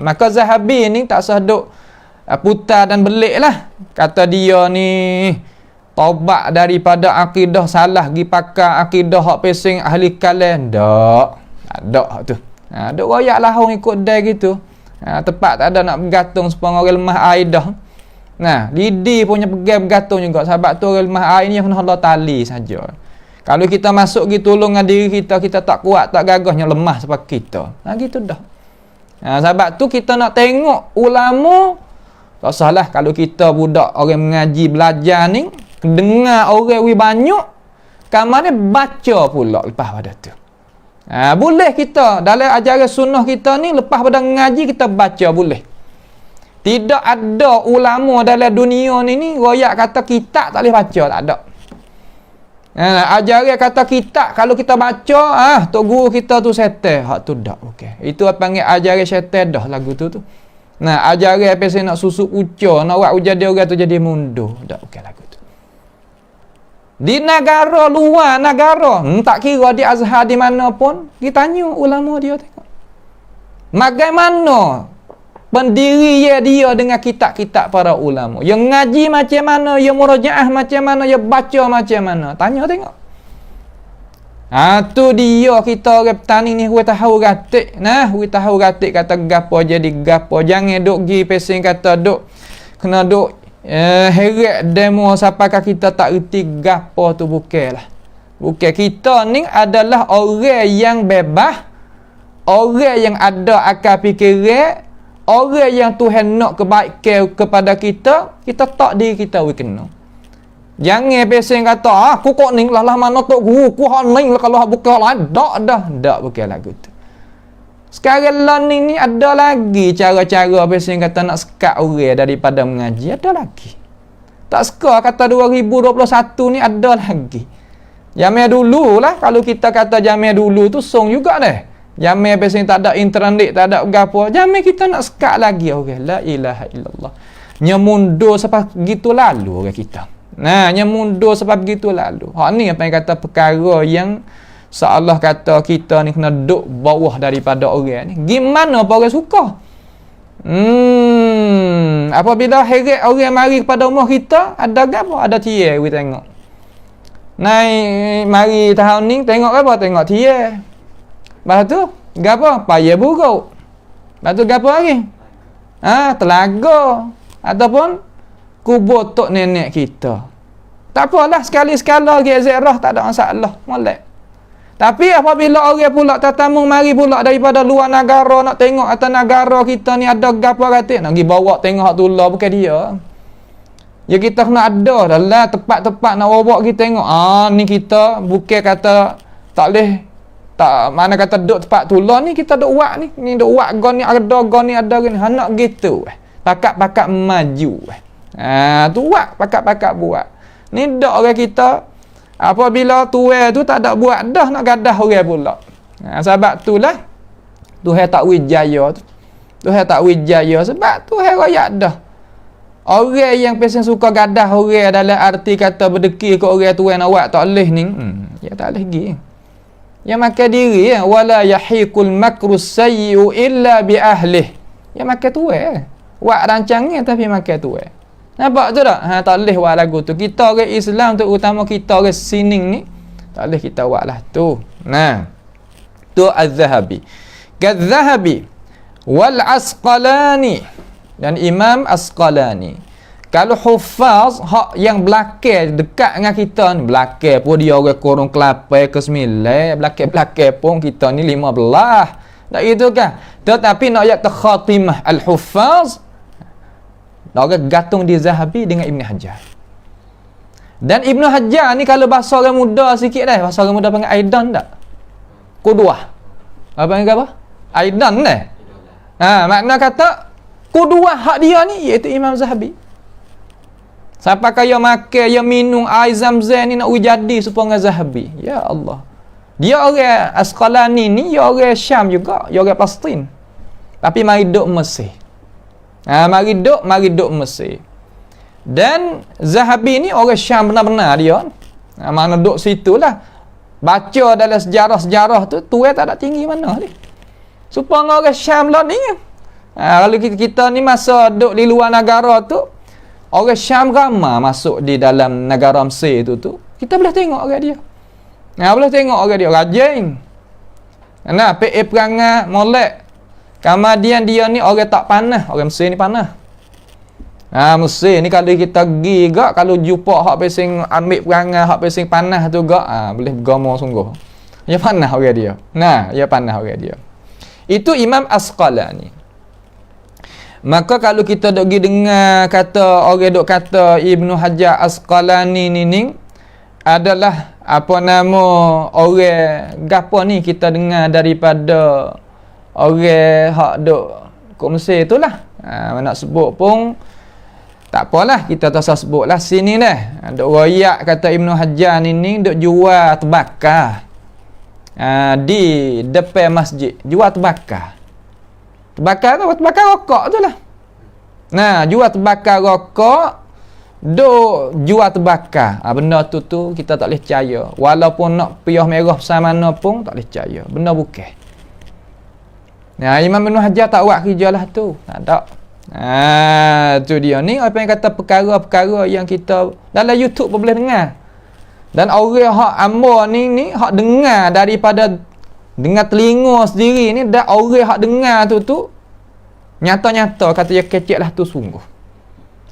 Maka Zahabi ni tak usah duk putar dan belik lah. Kata dia ni taubat daripada akidah salah gi pakai akidah hak pesing ahli kalam. Tak hak tu. Duk royak lahong ikut dai gitu. Tepat tak ada nak bergantung supaya orang lemah air dah. Lidi punya pegang bergantung juga. Sebab tu orang lemah air ni yang kena Allah tali saja. Kalau kita masuk gitu tolong dengan diri kita, kita tak kuat, tak gagahnya lemah sebab kita. Gitu dah. Sebab tu kita nak tengok ulama. Tak salah kalau kita budak orang mengaji belajar ni, dengar orang banyak, kamarnya baca pula lepas pada tu. Boleh kita dalam ajaran sunnah kita ni lepas pada ngaji kita baca boleh. Tidak ada ulama dalam dunia ni royak kata kitab tak boleh baca, tak ada. Ajaran kata kitab kalau kita baca tok guru kita tu setan, hak tu dak okey. Itu apa panggil ajaran syaitan dah lagu tu. Ajaran apa saya nak susuk uca, nak buat jadi orang tu jadi mundur, dak okey lagu tu. Di negara luar negara, tak kira di Azhar di mana pun, kita tanya ulama dia tengok. Bagaimana pendiri dia dengan kitab-kitab para ulama. Yang ngaji macam mana, yang murajaah macam mana, yang baca macam mana. Tanya tengok. Tu dia kita orang petani ni we tahu gatik. We tahu gatik kata gapo jadi gapo. Jangan duk gi pesing kata duk kena duk heret demo siapakah kita tak reti gapo tu bukanlah. Bukan, kita ni adalah orang yang bebas, orang yang ada akal fikiran, orang yang Tuhan nak kebaikan kepada kita, kita tak diri kita we kena. Jangan pesing kata aku kok ni lah mana tok guru ku hak ni kalau bukan lah dak bukan lagu tu. Sekarang learning ni ada lagi cara-cara pesing kata nak sekat orang daripada mengaji, ada lagi. Tak suka kata 2021 ni ada lagi. Zaman dulu lah, kalau kita kata zaman dulu tu song juga deh. Zaman pesing tak ada internet, tak ada gapo. Zaman kita nak sekat lagi orang. La ilaha illallah. Nya mundur sebab gitu lalu orang kita. Nya mundur sebab gitu lalu. Hak ni apa yang kata perkara yang seolah kata kita ni kena duduk bawah daripada orang ni. Gimana apa orang suka? Apabila heret orang mari kepada rumah kita, ada gapo? Ada tiar we tengok. Naik mari tahun ni tengok apa? Tengok tiar. Lepas tu gapo? Payah buruk. Lepas tu gapo lagi? Telaga ataupun kubur tok nenek kita. Tak apalah, sekali-sekala lagi ziarah tak ada masalah. Molek. Tapi apabila orang pula tetamu mari pula daripada luar negara nak tengok atas negara kita ni ada gapo kata nak pergi bawa tengok hak tulah bukan dia. Ya kita kena ada dalam tempat-tempat nak bawa kita tengok. Ni kita bukan kata tak boleh tak mana kata duduk tempat tulah ni kita duk buat ni duk buat gon ni ada ni nak gitu. Pakat-pakat maju. Tu buat pakat-pakat buat. Ni dak orang kita apabila tuai tu tak ada buat dah nak gadah orang pula. Sebab itulah Tuhan tak wijaya tu. Tuhan tak wijaya sebab Tuhan royak dah. Orang yang pesen suka gadah orang dalam arti kata berdeki ke orang tuai nak buat tak leh ni. Ya tak leh gi. Ya makan diri ya wala yahiqul makru sayyi'u illa bi ahlih. Ya makan tuai. Buat rancangnya tapi makan tuai. Nampak tu tak? Tak boleh buat lagu tu. Kita orang Islam tu, utama kita orang sining ni, tak boleh kita buat lah tu. Nah, tu Az-Zahabi. Kaz-Zahabi wal Asqalani dan Imam Asqalani. Kalau hufaz hak yang belakang dekat dengan kita ni, belakang pun dia orang kurung ke-8 ke-9, belakang pun kita ni 15. Tak gitu kan? Tetapi nak ayat khatimah al-hufaz orang gantung di Zahabi dengan Ibn Hajar. Dan Ibn Hajar ni kalau bahasa orang muda sikit dah, bahasa orang muda panggil Aidan tak? Qudwah. Apa panggil apa? Aidan dah. Makna kata qudwah hak dia ni iaitu Imam Zahabi. Siapa kaya makan, ya minum air Zam-Zam ni nak jadi supaya Zahabi. Ya Allah. Dia orang Asqalani ni, dia orang Syam juga, dia orang Palestin. Tapi mari duk Mesir. Mari duk Mesir. Dan Zahabi ni orang Syam benar-benar dia. Mana duk situ lah. Baca dalam sejarah-sejarah tu, tuai tak ada tinggi mana ni. Supaya orang Syam lah ni. Kalau kita ni masa duk di luar negara tu, orang Syam ramai masuk di dalam negara Mesir tu. Kita boleh tengok orang dia. Boleh tengok orang dia rajin. Perangai molek. Kemudian dia ni orang tak panas. Orang Mesir ni panas. Mesir ni kalau kita pergi gak, kalau jumpa hak pesing ambil perangai hak pesing panas tu gak, boleh bergama sungguh. Ya panas orang dia. Ya panas orang dia. Itu Imam Asqalani. Maka kalau kita dok pergi dengar kata orang dok kata Ibnu Hajar Asqalani ni adalah apa nama orang gapo ni kita dengar daripada orang hak duk kat Mesir tu lah. Nak sebut pun tak apalah, kita tak usah sebut lah sini dah. Duk royak kata Ibnu Hajar ni duk jual terbakar di depan masjid. Jual terbakar. Terbakar tu, terbakar rokok tu lah. Jual terbakar rokok, duk jual terbakar. Benda tu kita tak boleh percaya. Walaupun nak piyah merah besar mana pun tak boleh percaya. Benda bukan. Imam Ibn Hajar tak buat kerja lah tu. Tak. Tu dia ni apa yang kata perkara-perkara yang kita dalam YouTube pun boleh dengar. Dan orang hak amba ni hak dengar daripada dengan telinga sendiri ni, dan orang hak dengar tu nyata-nyata kata dia kecek lah tu sungguh.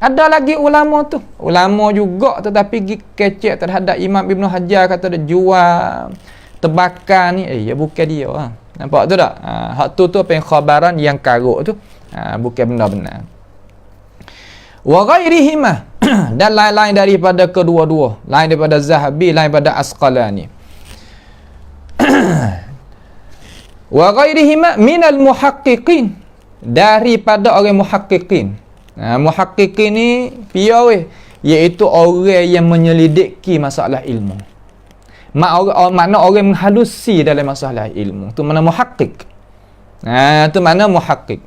Ada lagi ulama tu. Ulama juga tetapi kecek terhadap Imam Ibn Hajar kata dia jual terbakar ni. Ya bukan dia lah. Nampak tu tak? Hak tu apa yang khabaran yang karuk tu. Bukan benar-benar. Wa ghairihima dan lain-lain daripada kedua-dua. Lain daripada Zahabi, lain daripada Asqalani. Wa ghairihima minal muhaqqiqin. Daripada orang muhaqqiqin. Muhaqqiqin ni piye iaitu orang yang menyelidiki masalah ilmu. Makna orang menghalusi dalam masalah ilmu. Itu mana muhaqqiq. Itu mana muhaqqiq.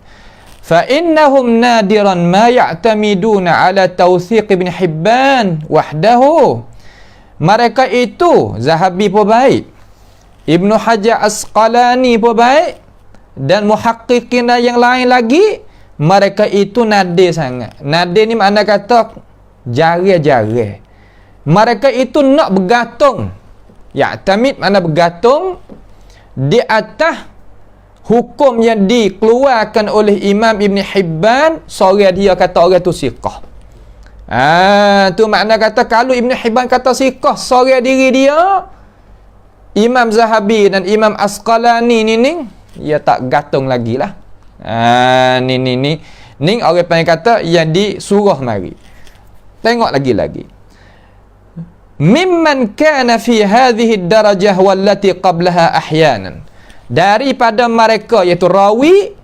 Fa innahum nadiran ma ya'tamiduna ala tawthiq Ibn Hibban wahdahu. Mereka itu Zahabi pun baik, Ibnu Hajar Asqalani pun baik, dan muhaqqiqin yang lain lagi, mereka itu nadir sangat. Nadir ni makna kata jarang-jarang. Mereka itu nak bergantung. Ya'tamid makna bergantung di atas hukum yang dikeluarkan oleh Imam Ibn Hibban, seorang dia kata orang tu siqah. Tu makna kata kalau Ibn Hibban kata siqah seorang diri dia, Imam Zahabi dan Imam Asqalani ni dia tak gantung lagi lah. Ni orang panggil kata yang disuruh mari. Tengok lagi. Mimman kana fi hadhihi darajah wallati qablaha ahyanan. Daripada mereka iaitu rawi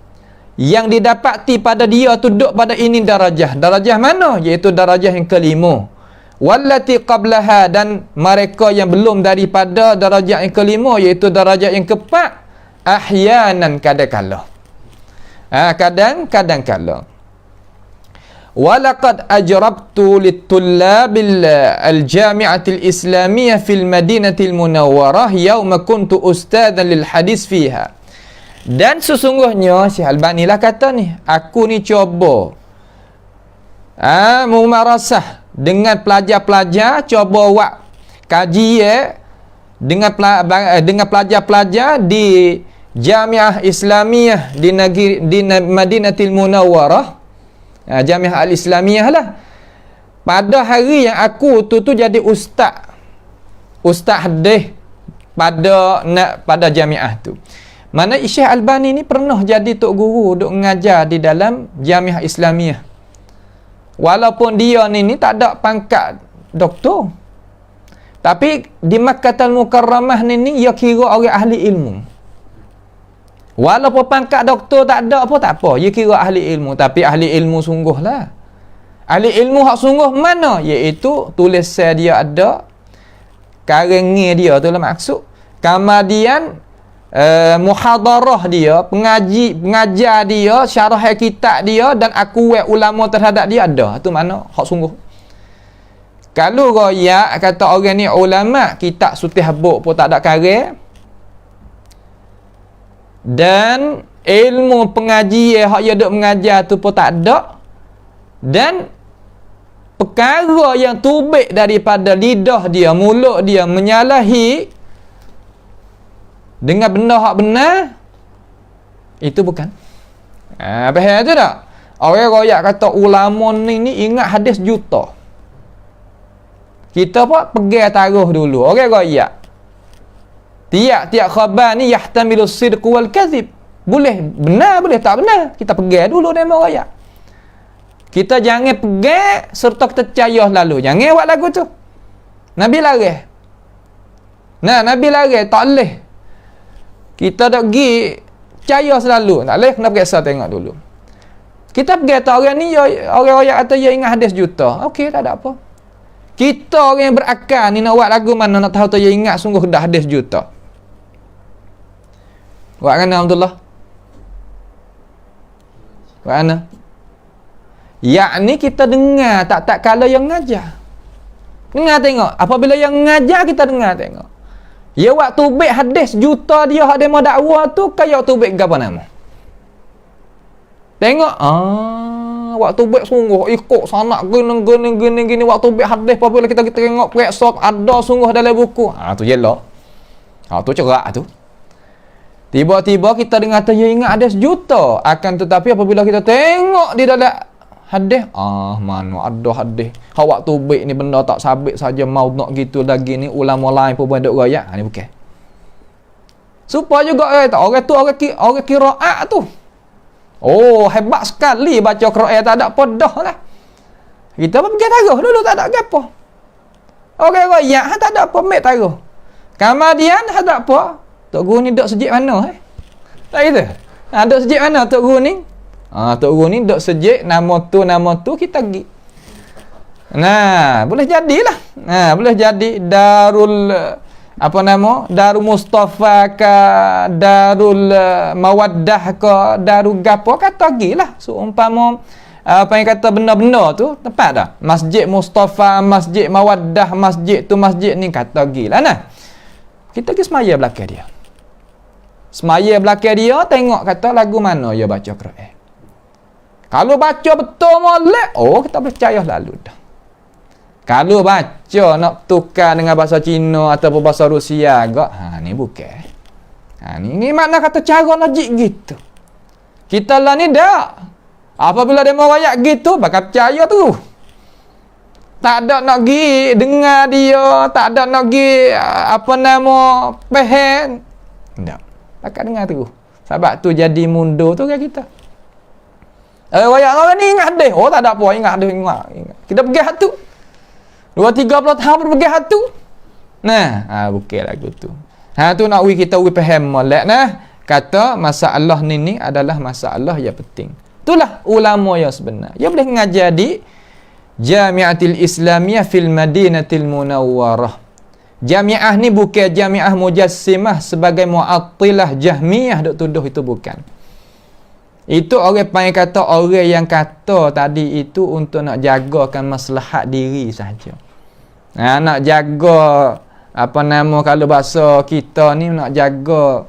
yang didapati pada dia tu duduk pada ini darajah. Darajah mana? Iaitu darajah yang kelima. wallati qablaha, dan mereka yang belum daripada darajat yang kelima, iaitu darajat yang keempat, ahyanan kadang-kala. Kadang-kadang kala. Walaqad ajrabtu litullabil al-jami'atil islamiyah fil madinatil munawwarah yauma kuntu ustadzan lil hadis fiha. Dan sesungguhnya Syekh Albani lah kata ni, aku ni cuba mumarasah dengan pelajar-pelajar, cuba buat kaji dengan pelajar-pelajar di Jamiah Islamiyah di Madinatul Munawwarah, Jamiah Al-Islamiyah lah. Pada hari yang aku tu jadi ustaz hadis pada jamiah tu. Mana Syekh Albani ni pernah jadi tok guru duk mengajar di dalam Jamiah Islamiyah. Walaupun dia ni tak ada pangkat doktor, tapi di Makkahul Mukarramah ni dia kira orang ahli ilmu. Walaupun pangkat doktor tak ada apa, tak apa, dia kira ahli ilmu. Tapi ahli ilmu sungguh lah. Ahli ilmu hak sungguh mana? Iaitu tulisan dia ada, karangan dia tu lah maksud. Kemudian muhadarah dia, pengajar dia, syarah kitab dia, dan akuat ulama terhadap dia ada. Itu mana hak sungguh. Kalau royak kata orang ni ulama, kitab sutih habuk pun tak ada karang, dan ilmu pengajian hak dia duk mengajar tu pun tak ada, dan perkara yang tubik daripada lidah dia, mulut dia menyalahi dengan benda hak benar, itu bukan. Faham tu tak? Orang royak kata ulama ni ingat hadis juta. Kita pun pegang taruh dulu. Orang royak tiap khabar ni yahtamilu sidq wal kadhib. Boleh benar, boleh tak benar. Kita pegang dulu nama royak. Kita jangan pegang serta kita percaya lalu. Jangan buat lagu tu. Nabi larang. Nabi larang, tak boleh. Kita dak pergi percaya selalu. Tak boleh, kena periksa tengok dulu. Kita pergi tahu orang ni, orang kata dia ingat hadis juta. Okey, tak ada apa. Kita orang yang berakal ni nak buat lagu mana nak tahu tu dia ingat sungguh dah hadis juta. Buat mana Abdullah? Buat mana? Yakni kita dengar tak kala yang ngajar. Dengar tengok. Apabila yang ngajar kita dengar tengok. Ya waktu baik hadis juta dia hak demo dakwah tu kayak tu baik apa nama? Tengok waktu baik sungguh ikut sanak gini waktu baik hadis apabila kita tengok periksa ada sungguh dalam buku. Tu jelak. Tu cerak tu. Tiba-tiba kita dengar dia ingat hadis juta, akan tetapi apabila kita tengok di dalam hadis, mana ada hadis hak waktu baik ni benda tak sabit saja mau nak gitu lagi ni ulama lain pun duk royak. Ni bukan. Supaya juga orang tu orang qiraat tu. Oh, hebat sekali baca Quran, tak ada podah lah. Kita pun pergi taruh dulu, tak ada gapo. Orang royak tak ada apa, mek taruh. Kemudian tak apa. Tok guru ni duk sejik mana tak gitu. Duk sejik mana tok guru ni? Tok guru ni duk sejik nama tu kita pergi. Boleh jadilah. Boleh jadi Darul Darul Mustafa ke Darul Mawaddah ke Darul Gapo kata gilah. Seumpama apa yang kata benda-benda tu tepat dah. Masjid Mustafa, Masjid Mawaddah, masjid tu masjid ni kata gilah Kita pergi semaya belakang dia. Semaya belakang dia tengok kata lagu mana dia baca Quran. Kalau baca betul molek, kita percaya lalu dah. Kalau baca nak tukar dengan bahasa Cina ataupun bahasa Rusia agak, ni bukan. Ni makna kata cara logik gitu. Kita lah ni dak. Apabila dia mau royak gitu, bakal percaya tu. Tak ada nak pergi dengar dia, tak ada nak pergi pehen. Tak. Bakal dengar tu. Sebab tu jadi mundur tu kan kita. Royak orang ni ingat hadis. Tak ada apa, ingat hadis, ingat. Kita pergi hatu. 2-30 tahun pergi hatu. Bukan lagu tu. Tu nak kita faham molek kata masalah ni adalah masalah yang penting. Itulah ulama yang sebenar. Dia boleh mengajar di Jami'atil Islamiyah fil Madinatil Munawwarah. Jami'ah ni bukan Jami'ah Mujassimah sebagai Mu'attilah Jahmiyah dok tuduh, itu bukan. Itu orang panggil kata orang yang kata tadi itu untuk nak jagakan maslahat diri saja. Nak jaga apa nama kalau bahasa kita ni, nak jaga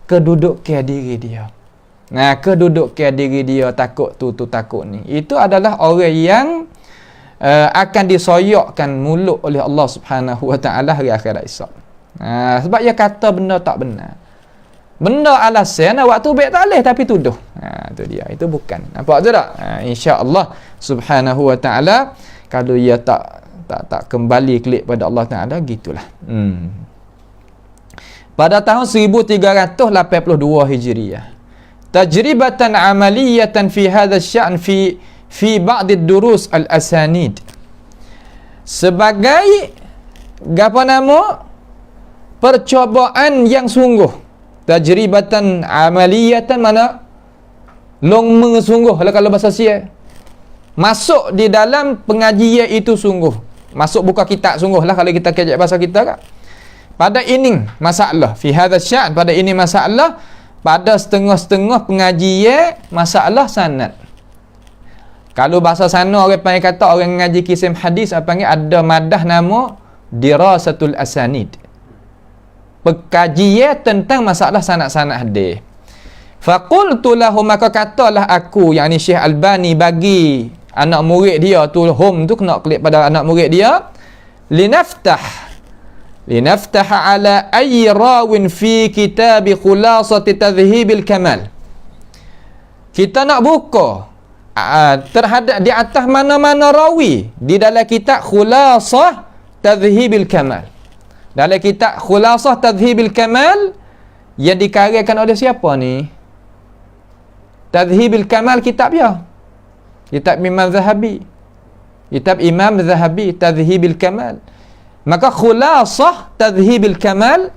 kedudukan diri dia. Kedudukan diri dia, takut tu takut ni. Itu adalah orang yang akan disoyokkan mulut oleh Allah Subhanahu Wa Taala hari akhirat esok. Sebab dia kata benda tak benar. Benda alasan waktu baik tak boleh tapi tuduh. Tu dia. Itu bukan. Nampak tu tak? Insya-Allah Subhanahu Wa Taala kalau dia tak kembali klik pada Allah Taala, gitulah. Pada tahun 1382 Hijriah, tajribatan amaliyatan fi hadha asy-sya'n fi ba'd ad-durus al-asanid, sebagai apa nama, percobaan yang sungguh. Tajribatan amaliyatan mana long sungguh kalau bahasa Sia, masuk di dalam pengajian itu sungguh, masuk buka kitab sungguh lah kalau kita kejap bahasa kita kan. Pada ini masalah fi hadha asy-sya'n, pada ini masalah, pada setengah-setengah pengajian masalah sanad. Kalau bahasa sana orang panggil kata, orang ngaji kisah hadis apa panggil, ada madah nama dirasatul asanid, pekajian tentang masalah sanad-sanad hadis. Faqultu lahu, maka katalah aku, yakni Syekh Albani bagi anak murid dia tu, hum tu kena klik pada anak murid dia, linaftah ala ayyi rawin fi kitab khulasati tadhhibil kamal. Kita nak buka terhadap di atas mana-mana rawi di dalam kitab Khulasah Tadhhibil Kamal. Dalam kitab Khulasah Tadhhibil Kamal yang dikaryakan oleh siapa ni? Tadhhibil Kamal kitab dia, kitab Imam Zahabi, kitab Imam Zahabi, Tadhhibil Kamal. Maka Khulasah Tadhhibil Kamal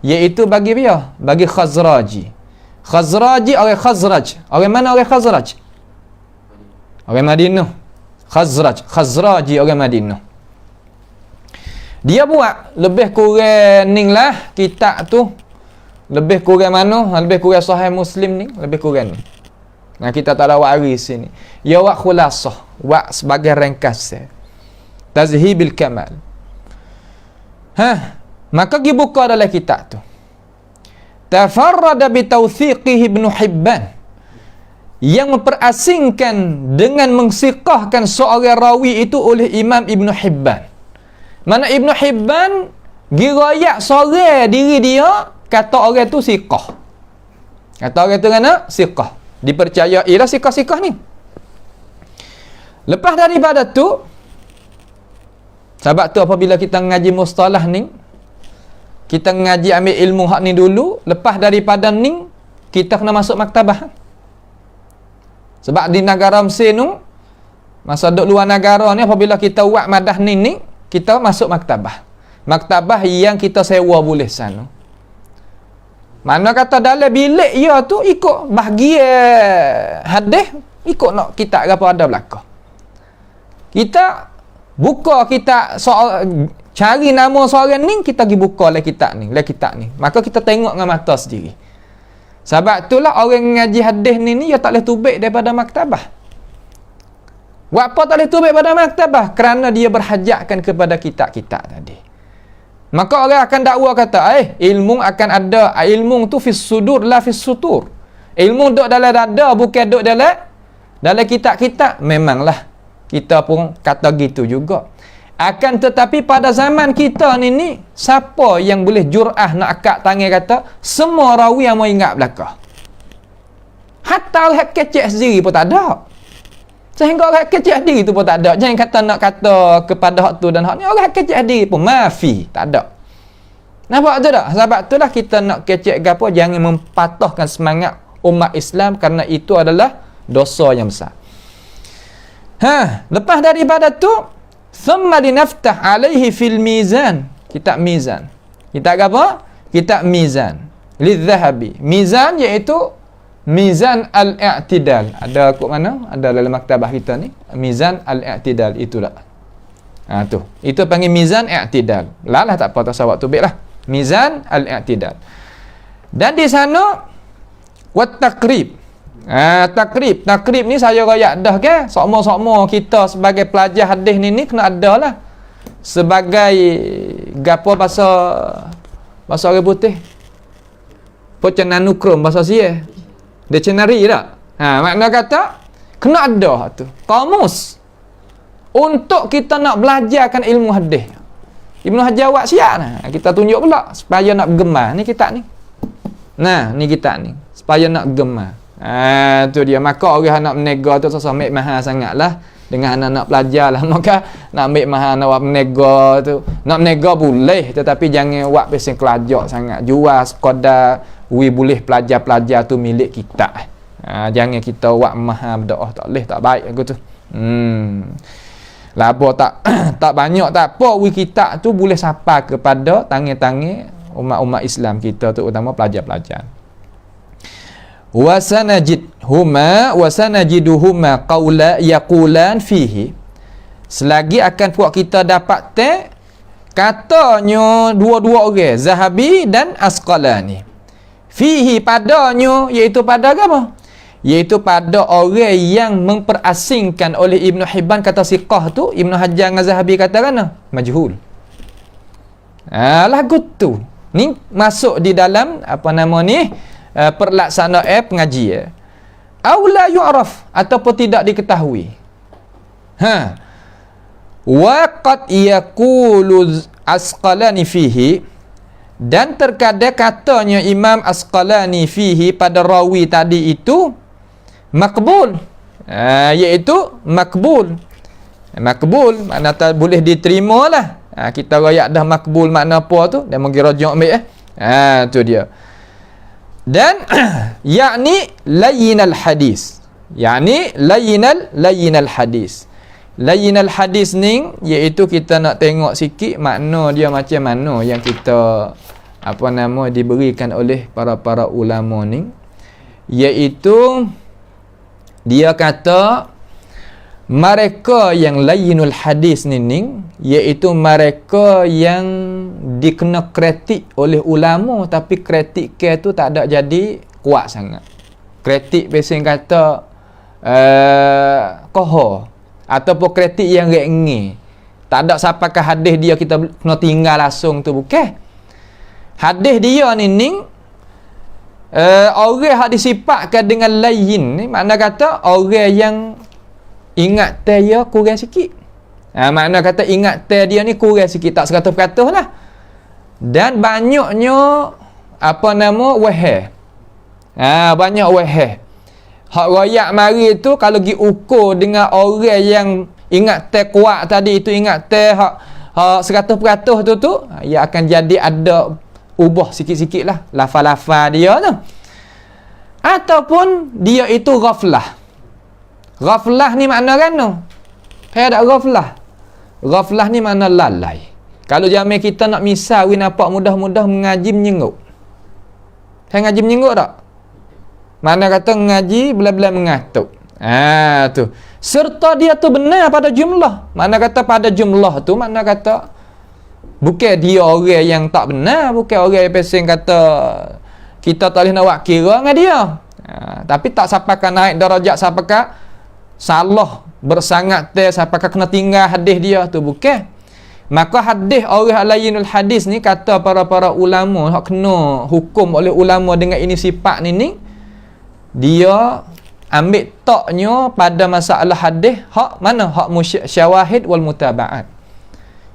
iaitu bagi dia, bagi Khazraji. Khazraji orang Khazraj. Orang mana orang Khazraj? Orang Madinah. Khazraji orang Madinah. Dia buat lebih kurang ni lah kitab tu. Lebih kurang mana? Lebih kurang Sahih Muslim ni, lebih kurang ni. Nah, kita tak ada waris sini. Ya buat khulasah, buat sebagai ringkas. Tadhhibil Kamal. Maka pergi buka dalam kitab tu. Tafarrada bi tawthiqihi Ibn Hibban, yang memperasingkan dengan mensiqahkan seorang rawi itu oleh Imam Ibn Hibban. Mana Ibn Hibban girayak seorang diri dia, kata orang tu siqah. Kata orang tu kena siqah, dipercayailah siqah-siqah ni. Lepas daripada tu, sebab tu apabila kita ngaji mustalah ni, kita ngaji ambil ilmu hak ni dulu, lepas daripada ni kita kena masuk maktabah. Sebab di negara Mesir tu, masa duduk luar negara ni, apabila kita buat madah ni, kita masuk maktabah. Maktabah yang kita sewa boleh sana. Mana kata dalam bilik dia tu ikut bahagian hadis, ikut nak kitab apa ada belakang. Kita buka kitab cari nama seorang ni, kita pergi buka le kitab ni. Maka kita tengok dengan mata sendiri. Sebab itulah orang ngaji hadis ni dia tak boleh tubik daripada maktabah. Buat apa tak boleh tubik daripada maktabah? Kerana dia berhajatkan kepada kitab-kitab tadi. Maka orang akan dakwa kata, ilmu akan ada, ilmu tu fis sudur la fis sutur. Ilmu duduk dalam dada, bukan duduk dalam kitab-kitab. Memanglah kita pun kata gitu juga. Akan tetapi pada zaman kita ni siapa yang boleh jur'ah nak akak tangan kata semua rawi yang mau ingat belakang? Hatta orang kecek sendiri pun tak ada. Sehingga orang kecek sendiri tu pun tak ada. Jangan kata nak kata kepada hak tu dan hak ni, orang kecek sendiri pun mafi, tak ada. Nampak tu tak? Sebab itulah kita nak kecek gapo, jangan mempatahkan semangat umat Islam, kerana itu adalah dosa yang besar. Lepas daripada tu, thumma linaftah alaihi fil mizan, kitab mizan. Kitab apa? Kitab mizan lidh-Dhahabi. Mizan iaitu Mizan al-i'tidal. Ada kat mana? Ada dalam maktabah kita ni. Mizan al-i'tidal itulah. Tu. Itu panggil mizan i'tidal. Lah tak apa tasawuf tu baiklah. Mizan al-i'tidal. Dan di sana wat takrib. Takrib ni saya royak dah ke? Sokmo-sokmo kita sebagai pelajar hadis ni kena ada lah. Sebagai gapo bahasa orang putih. Pocananukrum bahasa sia. Dictionary tak? Makna kata kena ada tu. Kamus untuk kita nak belajarkan ilmu hadis. Ibnu Hajar buat siap nah. Kita tunjuk pula supaya nak gemar ni kitab ni. Nah, ni kitab ni supaya nak gemar. Tu dia. Maka orang nak menega tu susah ambil mahal sangatlah dengan anak-anak pelajar lah. Maka nak ambil mahal nak buat menega tu. Nak menega boleh tetapi jangan buat pesing kelajak sangat. Jual sekadar boleh pelajar-pelajar tu milik kita. Jangan kita buat mahal berdoa tak boleh, tak baik aku tu. Labo tak tak banyak tak apa kitab tu boleh sampai kepada tangan-tangan umat-umat Islam kita terutama pelajar-pelajar. Wasanajiduhuma qawla yaqulan fihi. Selagi akan puak kita dapat katanya dua-dua orang, Zahabi dan Asqalani. Fihi padanya, iaitu pada apa? Iaitu pada orang yang memperasingkan oleh Ibnu Hibban kata siqah tu, Ibnu Hajar dengan Zahabi kata kan majhul. Lagu tu ni masuk di dalam apa nama ni perlaksanaan pengajian. Aula yu'raf ataupun tidak diketahui. Wa qad yaqulu Asqalani fihi, dan terkadang katanya Imam Asqalani fihi pada rawi tadi itu makbul, iaitu makbul. Makbul makna boleh diterima lah. Kita royak dah makbul makna apa tu, dia mungkin rajak ambil tu dia. Dan yakni layyinal hadis, yakni layyinal hadis. Layyinal hadis ni iaitu kita nak tengok sikit makna dia macam mana yang kita apa nama diberikan oleh para ulama ni, iaitu dia kata mereka yang layyinul hadis ni iaitu mereka yang dikena kritik oleh ulama tapi kritik ke tu tak ada jadi kuat sangat. Kritik biasanya kata koho ataupun kritik yang rengi. Tak ada siapakah hadis dia kita kena tinggal langsung tu, bukan. Hadis dia ni orang yang disifatkan dengan layyin ni makna kata orang yang ingat dia kurang sikit. Makna kata ingat dia ni kurang sikit, tak 100% lah. Dan banyaknya apa nama wahai. Banyak wahai. Hak royak mari tu kalau gi ukur dengan orang yang ingat kuat tadi itu, ingat hak 100% tu ia akan jadi ada ubah sikit-sikit lah lafal-lafal dia tu. Ataupun dia itu ghaflah. Ghaflah ni makna kan tu? Ada ghaflah. Ghaflah ni makna lalai. Kalau jamai kita nak misal nampak mudah-mudah mengaji menyenguk. Saya ngaji menyenguk tak? Mana kata ngaji bila-bila mengatuk. Tu. Serta dia tu benar pada jumlah. Mana kata pada jumlah tu, mana kata bukan dia orang yang tak benar, bukan orang yang pesing kata kita tak boleh nak buat kira dengan dia. Tapi tak sampaikan naik darajat sampaikan salah bersangat sampaikan kena tinggal hadis dia tu, bukan. Maka hadis orang layyinul hadis ni kata para ulama hak kena hukum oleh ulama dengan ini sifat ni dia ambil taknya pada masalah hadis hak mana, hak syawahid wal mutaba'at.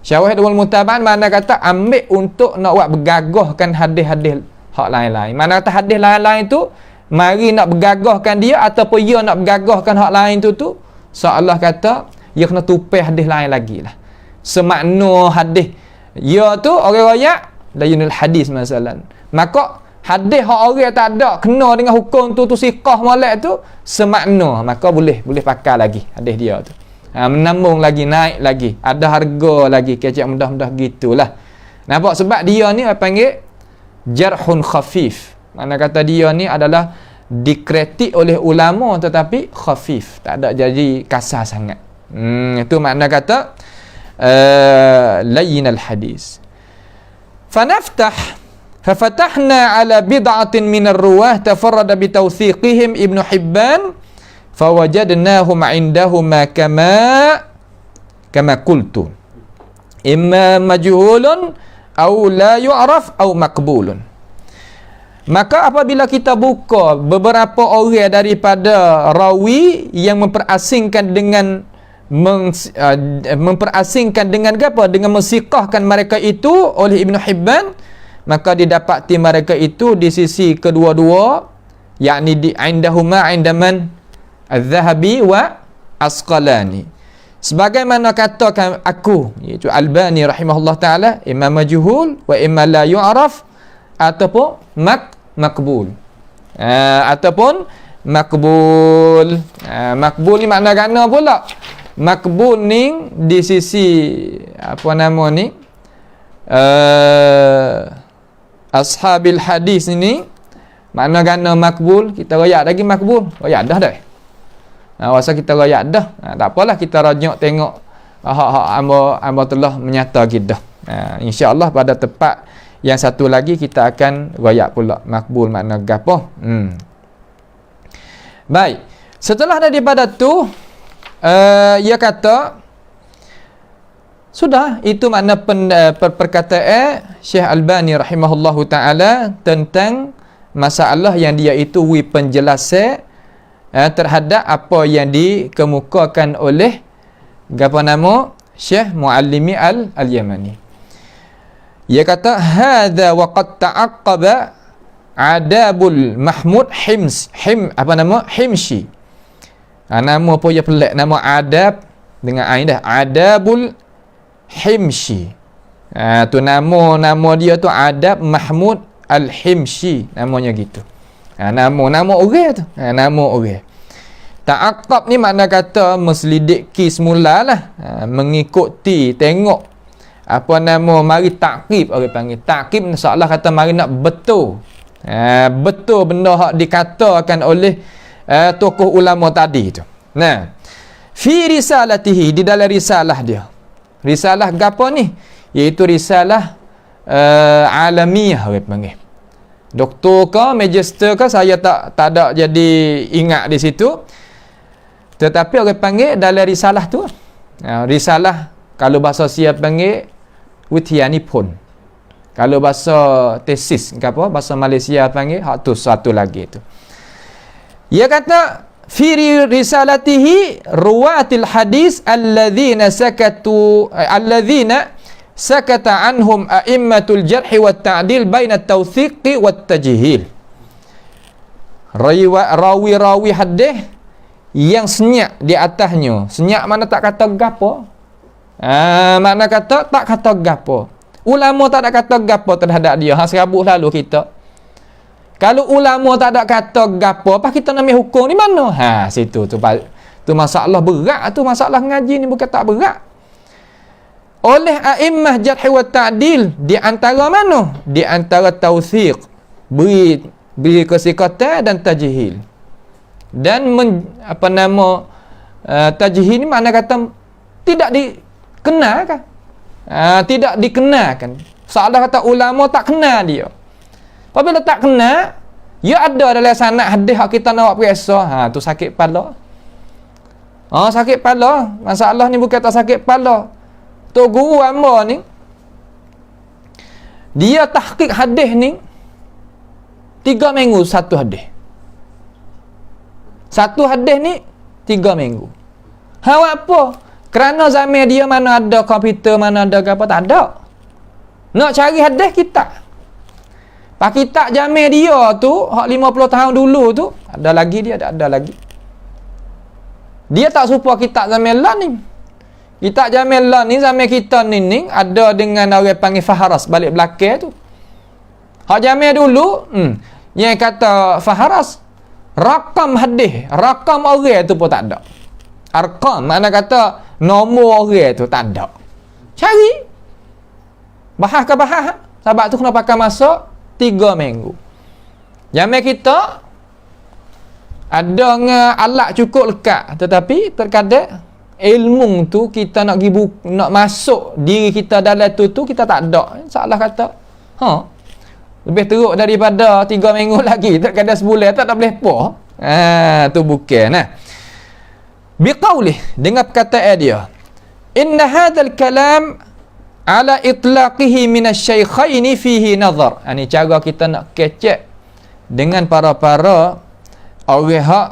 Syawahid wal mutaba'at mana kata ambil untuk nak buat bergagahkan hadis-hadis hak lain-lain. Mana kata hadis lain-lain tu mari nak bergagahkan dia ataupun dia nak bergagahkan hak lain tu seolah kata dia kena tupai hadis lain lagi lah. Semakna hadis dia tu orang royak layyinul hadis masalan. Maka hadis hak orang tak ada kena dengan hukum tu siqah molek tu semakna, maka boleh pakai lagi hadis dia tu. Menambung lagi, naik lagi, ada harga lagi, kecek mudah-mudah gitulah. Nampak sebab dia ni panggil jarhun khafif. Mana kata dia ni adalah dikritik oleh ulama tetapi khafif, tak ada jadi kasar sangat. Itu makna kata layyin al-hadis. Fafatahna ala bid'atin min ar-ruwah tafarrada bitawthiqihim Ibn Hibban fawajadnahum indahuma kama qultu imma majhulun aw la yu'raf aw maqbulun. Maka apabila kita buka beberapa orang daripada rawi yang memperasingkan dengan apa? Dengan mensiqahkan mereka itu oleh Ibn Hibban, maka didapati mereka itu di sisi kedua-dua, yakni di indahuma indaman Az-Zahabi wa Asqalani. Sebagaimana katakan aku, iaitu Albani rahimahullah taala, imma majhul wa imma la yu'raf ataupun makbul. Ataupun makbul. Makbul ni makna gana pula. Makbul ni di sisi apa nama ni? Ashabil hadis ni makna gana makbul, kita royak lagi makbul. Royak dah dah. Rasa kita royak dah. Tak apalah, kita rajak tengok hak-hak amba telah menyata kita. Insya-Allah pada tepat yang satu lagi kita akan royak pula makbul makna gapo. Baik. Setelah daripada tu ia kata sudah, itu makna perkataan Syekh Albani rahimahullahu taala tentang masalah yang dia itu penjelasan terhadap apa yang dikemukakan oleh apa nama Syekh Muallimi al-Yamani. Ia kata hadza wa qad ta'aqqaba adabul Mahmud Himshi. Nama apa ya pelik, nama adab dengan ain dah, adabul Himshi. Tu nama dia tu Adab Mahmud Al-Himshi, namanya gitu. Nama orang tu. Nama orang. Ta'aqab ni makna kata menselidiki semula lah. Mengikuti, tengok. Apa nama, mari takib orang panggil. Takib seolah kata mari nak betul. Betul benda hak dikatakan oleh tokoh ulama tadi tu. Nah, fi risalatihi, di dalam risalah dia. Risalah gapo ni? Iaitu risalah alamiah orang panggil. Doktor ke, magister ke, saya tak ada jadi ingat di situ. Tetapi orang panggil dalam risalah tu. Risalah kalau bahasa siap panggil Withianipun. Kalau bahasa tesis ke apa, bahasa Malaysia panggil hak tu satu lagi tu. Ia kata fi risalatihi ruwatil hadis alladzina sakata anhum a'immatul jarh wa ta'dil baina at-tawthiq wa at-tajhil. Rawi-rawi hadis yang senyap di atasnya. Senyap mana tak kata gapo? Makna kata tak kata gapo. Ulama tak ada kata gapo terhadap dia. Serabut lalu kita. Kalau ulama tak ada kata gapo, apa kita nak ambil hukum ni mana? Situ tu masalah berat tu, masalah ngaji ni bukan tak berat. Oleh a'immah jarh wa ta'dil, di antara mana? Di antara tawthiq, beri kesikatan dan tajhil. Dan tajhil ni makna kata tidak dikenakan. Tidak dikenakan. Seolah kata ulama tak kenal dia. Apabila tak kenal, ya ada dalam sanad hadis hak kita nak buat periksa, tu sakit kepala. Sakit kepala. Masalah ni bukan tak sakit kepala. Tu guru hamba ni, dia tahqiq hadis ni 3 minggu satu hadis. Satu hadis ni 3 minggu. Apa? Kerana zaman dia mana ada komputer, mana ada apa, tak ada. Nak cari hadis kitab. Pak kitab zaman dia tu, hak 50 tahun dulu tu, ada lagi dia, ada lagi. Dia tak serupa kitab zaman lah ni. Kitab zaman lah ni, zaman kita ni ada dengan orang panggil Faharas balik belakang tu. Hak zaman dulu, yang kata Faharas, rakam hadis, rakam orang tu pun tak ada. Arkam, makna kata nombor orang tu tak ada. Cari. Bahas ke bahas. Sebab tu kena pakai masa 3 minggu. Zaman kita ada alat cukup lekat, tetapi terkadang ilmu tu kita nak nak masuk diri kita dalam tu kita tak ada. Salah kata lebih teruk daripada 3 minggu lagi, terkadang sebulan tak boleh apa. Tu bukan. Biqaulih, dengan perkataan dia, inna hadzal kalam ala itlaqihi min asy-syaikhaini fihi nazar. Ini cara kita nak kecek dengan para-para orang hak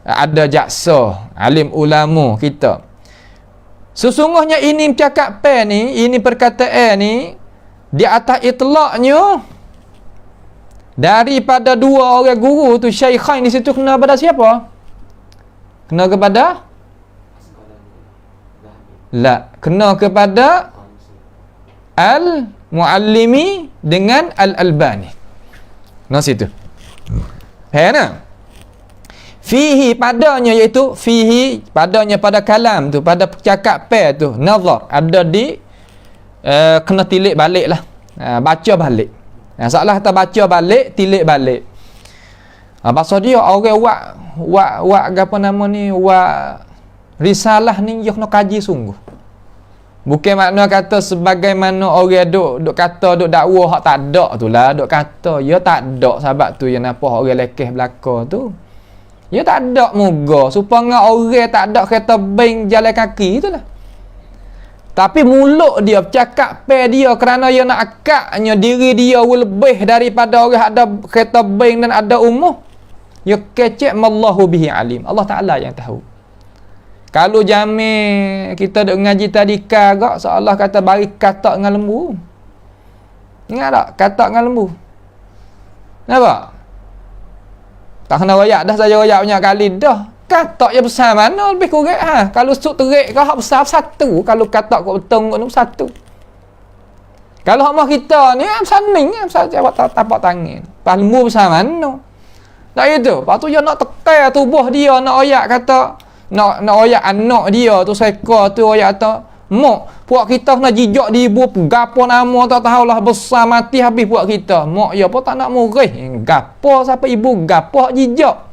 ada jaksa, alim ulama kita. Sesungguhnya ini percakapan ni, ini perkataan ni di atas itlaqnya daripada 2 orang guru tu, syaikhain di situ kena pada siapa? Kena kepada kena kepada Al-Muallimi dengan Al-Albani. Nah situ. Hena. Fihi padanya, iaitu fihi padanya pada kalam tu, pada percakapan tu, nazar ada di kena tilik balik lah. Baca balik. Salah kata baca balik, tilik balik. Pasal dia orang apa nama ni, risalah ni dia kena kaji sungguh. Bukan makna kata sebagaimana orang duk kata duk dakwah hak tak ada tu lah, duk kata ya tak ada, sebab tu yang apa orang lekeh belaka tu. Ya tak ada muga, supaya orang tak ada kereta bank jalan kaki tu lah. Tapi mulut dia, bercakap dia kerana dia nak akaknya diri dia lebih daripada orang ada kereta bank dan ada umur. Ya kecek mallahu bihi alim. Allah Ta'ala yang tahu. Kalau jamin kita duk ngaji tadika gak, seolah kata bagi katak dengan lembu. Ingat tak? Katak dengan lembu. Nampak? Tak kena royak dah, saja royak banyak kali dah. Katak yang besar mana lebih kurang Kalau suk terik kau hak besar satu, kalau katak kau betung kau satu. Kalau hak mah kita ni saning besar jawab tapak tangan. Palmu besar mana? Tak itu. Lepas tu dia nak tekan tubuh dia, nak royak kata nak royak anak dia tu seekor tu, royak kata mak puak kita kena jijak di ibu gapo nama tak tahulah, besar mati habis puak kita. Mak ya apa tak nak murih. Gapo siapa ibu gapo hak jijak.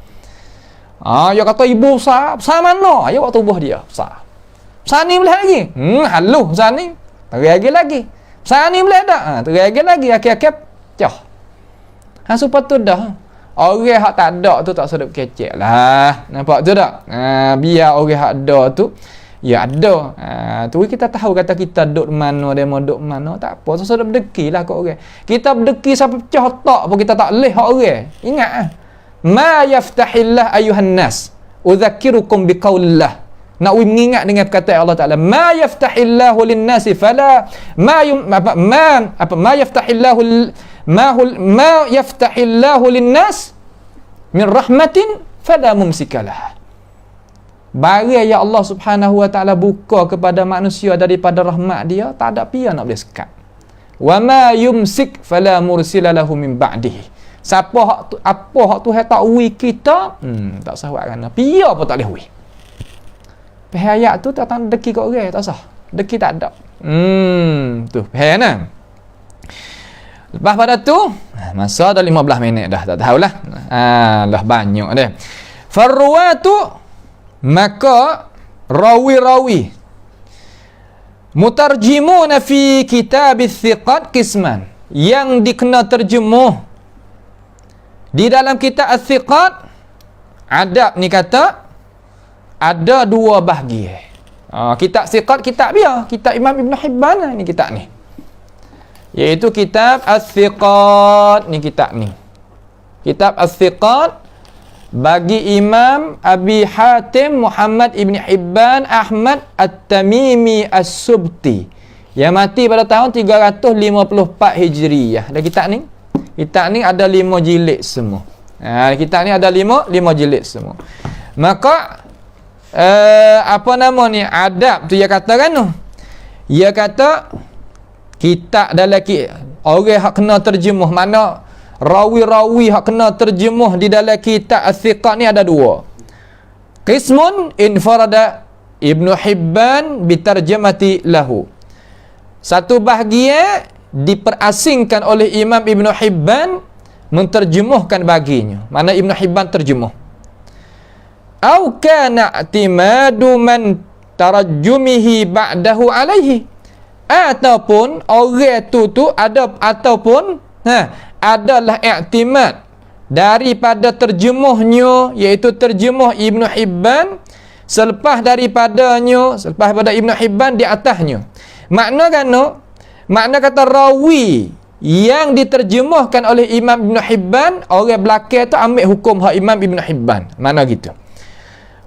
Dia kata ibu besar mana? Ya waktu tubuh dia besar. Besar ni boleh lagi. Halus besar ni. Teragi lagi. Besar ni boleh tak? Teragi lagi. Akhir-akhir cah. Supaya tu dah. Orang hak tak ada tu tak sedap kecek lah. Nampak tu tak? Biar orang hak ada tu, ya ada. Tu kita tahu kata kita duduk mana, demo duduk mana, tak apa. So sedap berdeki lah kat orang. Kita berdeki sampai pecah otak pun kita tak leh hak orang. Ingat ma yaftahillah ayuhan nas udzakirukum biqaulillah. Nak mengingat dengan perkataan Allah Taala, ma yaftahillahu lin-nasi fala ma yaftahillahu ma yaftahillahu lin-nas min rahmatin fala mumsikalah. Barang yang Allah Subhanahu wa taala buka kepada manusia daripada rahmat dia, tak ada pia nak boleh sekat. Wa ma yumsik fala mursila lahu min ba'dihi. Siapa apa hak Tuhan tak ui kita, tak sahwat kan. Pia pun tak boleh ui. Ayat tu tak tahu deki kat orang, tak sah. Deki tak ada. Tu faham. Lepas pada tu, masa dah 15 minit dah, tak tahulah. Dah banyak dah. Farwatu, maka rawi-rawi mutarjimuna fi kitab ats-thiqat qisman, yang dikena terjemuh di dalam kitab Ats-Thiqat, adab ni kata ada 2 bahagian. Kitab Ats-Thiqat kitab dia, kitab Imam Ibn Hibban ni kitab ni. Iaitu kitab Ats-Thiqat ni kitab ni. Kitab Ats-Thiqat bagi Imam Abi Hatim Muhammad Ibn Hibban Ahmad At-Tamimi As-Subti yang mati pada tahun 354 Hijriyah. Ada kitab ni. Kitab ni ada 5 jilid semua. Kitab ni ada 5 jilid semua. Maka apa nama ni, adab tu dia kata kan tu. Dia kata kitab dalam orang hak kena terjemuh, mana rawi-rawi hak kena terjemuh di dalam kitab Ats-Thiqat ni ada 2. Qismun infarada Ibnu Hibban bitarjamati lahu. Satu bahagian diperasingkan oleh Imam Ibn Hibban menterjemuhkan baginya. Mana Ibn Hibban terjemuh. au kana i'timadu man tarajjumihi ba'dahu alaihi, ataupun orang tu ada ataupun adalah i'timad daripada terjemuhnya, iaitu terjemuh Ibnu Hibban selepas daripada Ibnu Hibban di atasnya. Makna kata rawi yang diterjemahkan oleh Imam Ibnu Hibban, orang belakang tu ambil hukum hak Imam Ibnu Hibban. Mana gitu.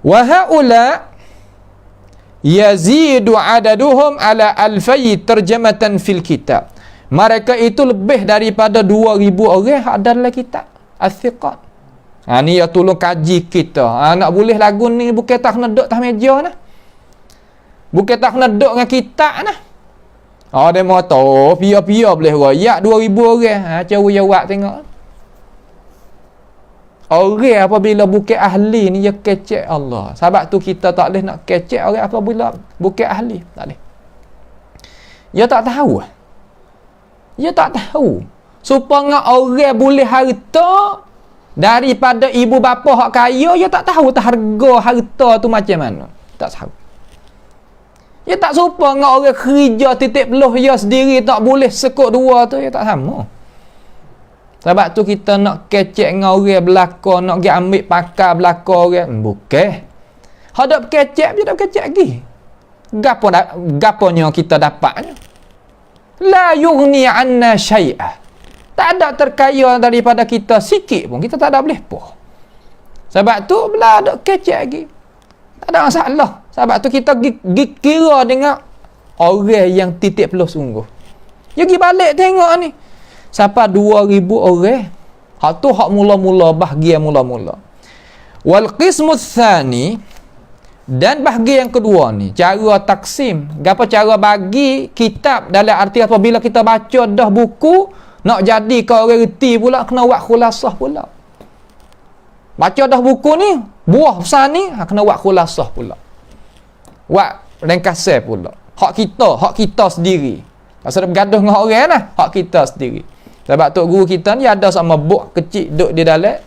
Wa haula yazidu adaduhum ala alfai terjematan fil kitab. Mereka itu lebih daripada 2000 orang ada dalam kitab As-Siqat. Ni ya tolong kaji kita. Nak boleh lagu ni bukan tak kena duduk atas meja nah. Bukan tak kena duduk dengan kitab nah. Dia mau tahu pia-pia boleh royak 2000 orang. Cara jawab tengok. Orang apabila bukan ahli ni dia kecek Allah. Sebab tu kita tak boleh nak kecek orang apabila bukan ahli. Tak boleh. Dia tak tahu. Dia tak tahu. Supaya orang boleh harta daripada ibu bapa hak kaya, dia tak tahu harga harta tu macam mana. Tak tahu. Dia tak serupa dengan orang kerja titik peluh dia sendiri tak boleh sekut dua tu, dia tak sama. Sebab tu kita nak kecek dengan orang belakang, nak pergi ambil pakar belakang orang. Bukan. Hadap kecek, dia dah kecek lagi. Gaponya kita dapatnya. La yughni anna syai'ah. Tak ada terkaya daripada kita sikit pun. Kita tak ada boleh apa. Sebab tu bila ada kecek lagi. Tak ada masalah. Sebab tu kita kira dengan orang yang titik peluh sungguh. Dia pergi balik tengok ni. Siapa 2000 orang. Hak tu hak mula-mula, bahagian mula-mula. Wal qismus tsani, dan bahagian yang kedua ni, cara taksim. Gapo cara bagi kitab dalam arti apabila kita baca dah buku, nak jadi kau orang reti pula, kena buat khulasah pula. Baca dah buku ni, buah besar ni, kena buat khulasah pula. Buat ringkasan pula. Hak kita sendiri. Pasal bergaduh dengan orang lah, hak kita sendiri. Sebab tok guru kita ni ada sama buk kecil duk di dalam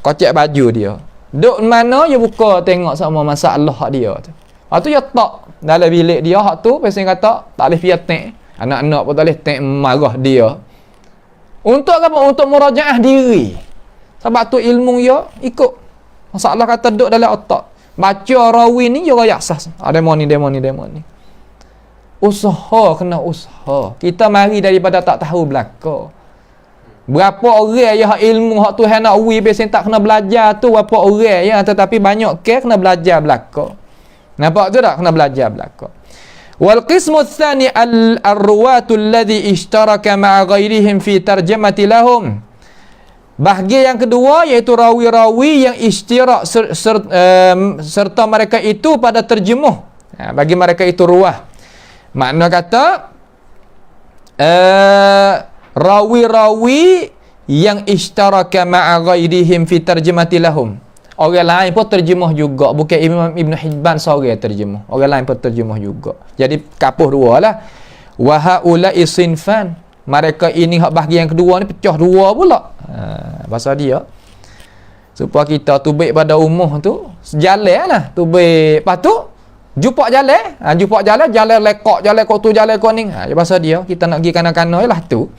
kocek baju dia. Duk mana dia buka tengok sama masalah hak dia tu. Hak tu dia tak dalam bilik dia, hak tu pasal kata tak boleh piat tek. Anak-anak pun tak boleh tek marah dia. Untuk apa? Untuk murajaah diri. Sebab tu ilmu dia ikut. Masalah kata duk dalam otak. Baca rawi ni dia royak sah. Demo ni. Usaha, kena usaha. Kita mari daripada tak tahu belaka. Berapa orang yang ilmu hak Tuhan nak wi biasa tak kena belajar tu, berapa orang ya, tetapi banyak kena belajar belaka. Nampak tu tak? Kena belajar belaka. Wal qismu tsani ar-ruwatu alladhi ishtaraka ma'a ghairihim fi tarjamati lahum. Bahagian yang kedua iaitu rawi-rawi yang ishtirak serta mereka itu pada terjemuh. Bagi mereka itu ruwah. Makna kata rawi-rawi yang ishtaraka ma'a ghairihim fi tarjamati lahum. Orang lain pun terjemah juga, bukan Imam Ibn Hibban seorang terjemah. Orang lain pun terjemah juga. Jadi kapuh dua lah. Wa haula'i sinfan. Mereka ini hak bahagian kedua ni pecah dua pula. Pasal dia supaya kita tubik pada umur tu sejalan lah. Tubik lepas tu jumpa jalan lekok, jalan kau tu, jalan kau ni. Pasal dia kita nak pergi kanan-kanan lah tu.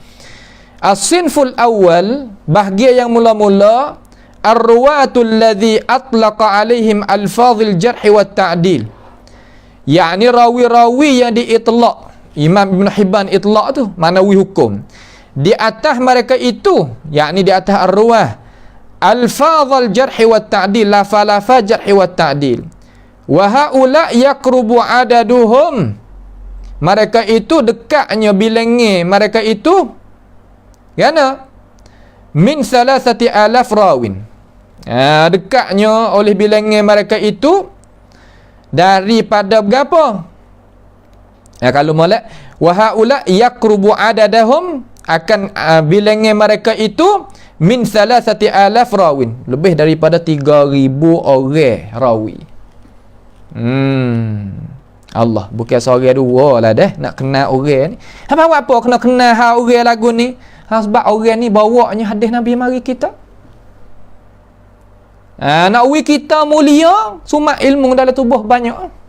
As-sinful awal, bahagian yang mula-mula, ar-ruwatul ladzi atlaqa alaihim alfazil jarh wa ta'dil. Yakni rawi-rawi yang diitlaq. Imam Ibn Hibban itlaq tu, manawi hukum. Di atas mereka itu, yakni di atas ar-ruwah, alfazil jarh wa ta'dil, lafa jarh wa ta'dil. Wa haula yaqrubu adaduhum. Mereka itu dekatnya bilangnya mereka itu Kerana min 3,000 rawin. Dekatnya oleh bilangan mereka itu daripada berapa? Kalau molek wa haula yaqrubu adadahum, akan bilangan mereka itu min 3,000 rawin, lebih daripada 3,000 orang rawi. Allah, bukan seorang dua lah dah nak kenal orang ni. Apa kena kenal hal orang lagu ni? Sebab orang ni bawanya hadis Nabi mari kita. Nak wi kita mulia, sumak ilmu dalam tubuh banyak.